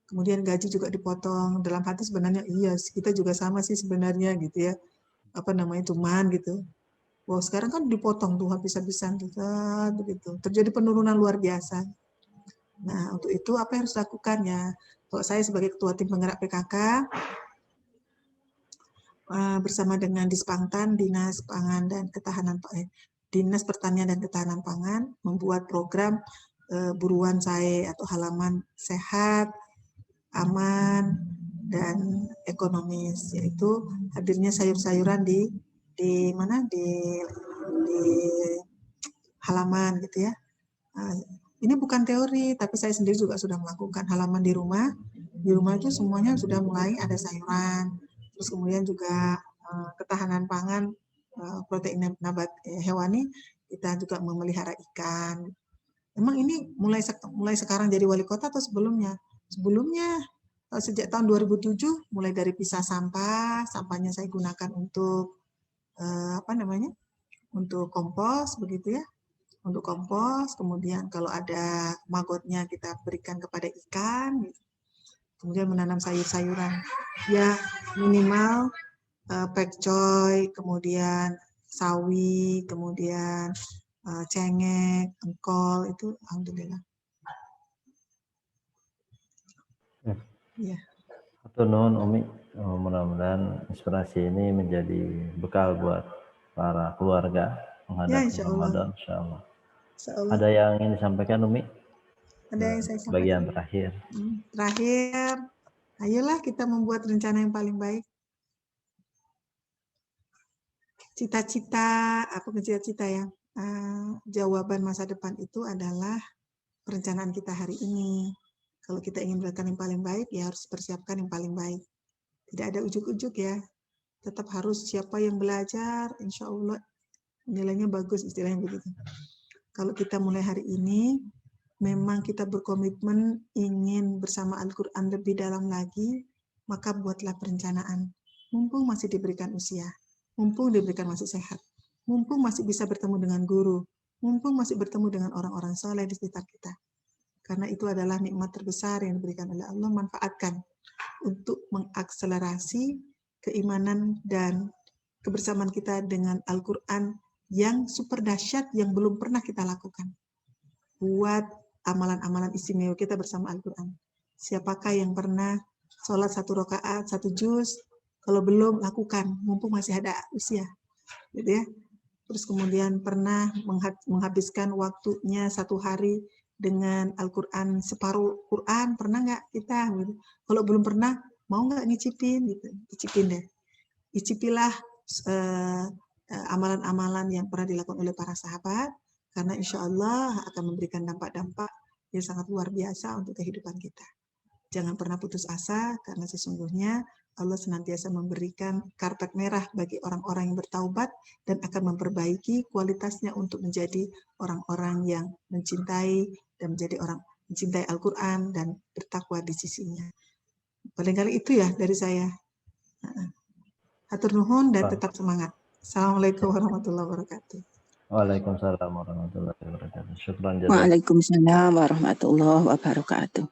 Kemudian gaji juga dipotong. Dalam hati sebenarnya iya, kita juga sama sih sebenarnya gitu ya. Cuman gitu. Wow, sekarang kan dipotong tuh habis-habisan gitu. Terjadi penurunan luar biasa. Nah, untuk itu apa yang harus dilakukan ya? Kalau saya sebagai Ketua Tim Penggerak PKK, bersama dengan Dispangtan, Dinas Pangan dan Ketahanan Dinas Pertanian dan Ketahanan Pangan, membuat program buruan saya atau halaman sehat, aman, dan ekonomis, yaitu hadirnya sayur-sayuran di halaman gitu ya. Ini bukan teori, tapi saya sendiri juga sudah melakukan halaman di rumah. Di rumah itu semuanya sudah mulai ada sayuran, terus kemudian juga ketahanan pangan, protein nabat hewani, kita juga memelihara ikan. Memang ini mulai sekarang jadi wali kota atau sebelumnya? Sebelumnya, sejak tahun 2007, mulai dari pisah sampahnya saya gunakan untuk untuk kompos begitu ya. Untuk kompos, kemudian kalau ada magotnya kita berikan kepada ikan, kemudian menanam sayur-sayuran, ya minimal pekcoy, kemudian sawi, kemudian cengek, engkol, itu alhamdulillah. Ya. Hatur nuhun Umi, mudah-mudahan inspirasi ini menjadi bekal buat para keluarga menghadapi Ramadan, insyaallah. Ada yang ingin disampaikan Umi? Ada yang saya sampaikan. Bagian terakhir. Terakhir, ayolah kita membuat rencana yang paling baik. Cita-cita ya. Jawaban masa depan itu adalah perencanaan kita hari ini. Kalau kita ingin melakukan yang paling baik, ya harus persiapkan yang paling baik. Tidak ada ujuk-ujuk ya. Tetap harus siapa yang belajar, insya Allah nilainya bagus, istilahnya begitu. kalau kita mulai hari ini, memang kita berkomitmen ingin bersama Al-Quran lebih dalam lagi, maka buatlah perencanaan. Mumpung masih diberikan usia, mumpung diberikan masih sehat, mumpung masih bisa bertemu dengan guru, mumpung masih bertemu dengan orang-orang soleh di sekitar kita. Karena itu adalah nikmat terbesar yang diberikan oleh Allah, manfaatkan untuk mengakselerasi keimanan dan kebersamaan kita dengan Al-Quran yang super dahsyat yang belum pernah kita lakukan. Buat amalan-amalan istimewa kita bersama Al-Quran. Siapakah yang pernah sholat 1 rakaat, 1 juz? Kalau belum, lakukan, mumpung masih ada usia. Gitu ya. Terus kemudian pernah menghabiskan waktunya 1 hari dengan Al-Quran, separuh Quran, pernah nggak kita? Gitu. Kalau belum pernah, mau nggak nyicipin? Gitu. Cicipin deh. Icipilah amalan-amalan yang pernah dilakukan oleh para sahabat, karena insya Allah akan memberikan dampak-dampak yang sangat luar biasa untuk kehidupan kita. Jangan pernah putus asa, karena sesungguhnya Allah senantiasa memberikan karpet merah bagi orang-orang yang bertaubat dan akan memperbaiki kualitasnya untuk menjadi orang-orang yang mencintai dan menjadi orang mencintai Al-Quran dan bertakwa di sisinya. Barangkali itu ya dari saya. Hatur nuhun dan tetap semangat. Assalamualaikum warahmatullahi wabarakatuh. Waalaikumsalam warahmatullahi wabarakatuh. Syukran jazakallah. Waalaikumsalam warahmatullahi wabarakatuh.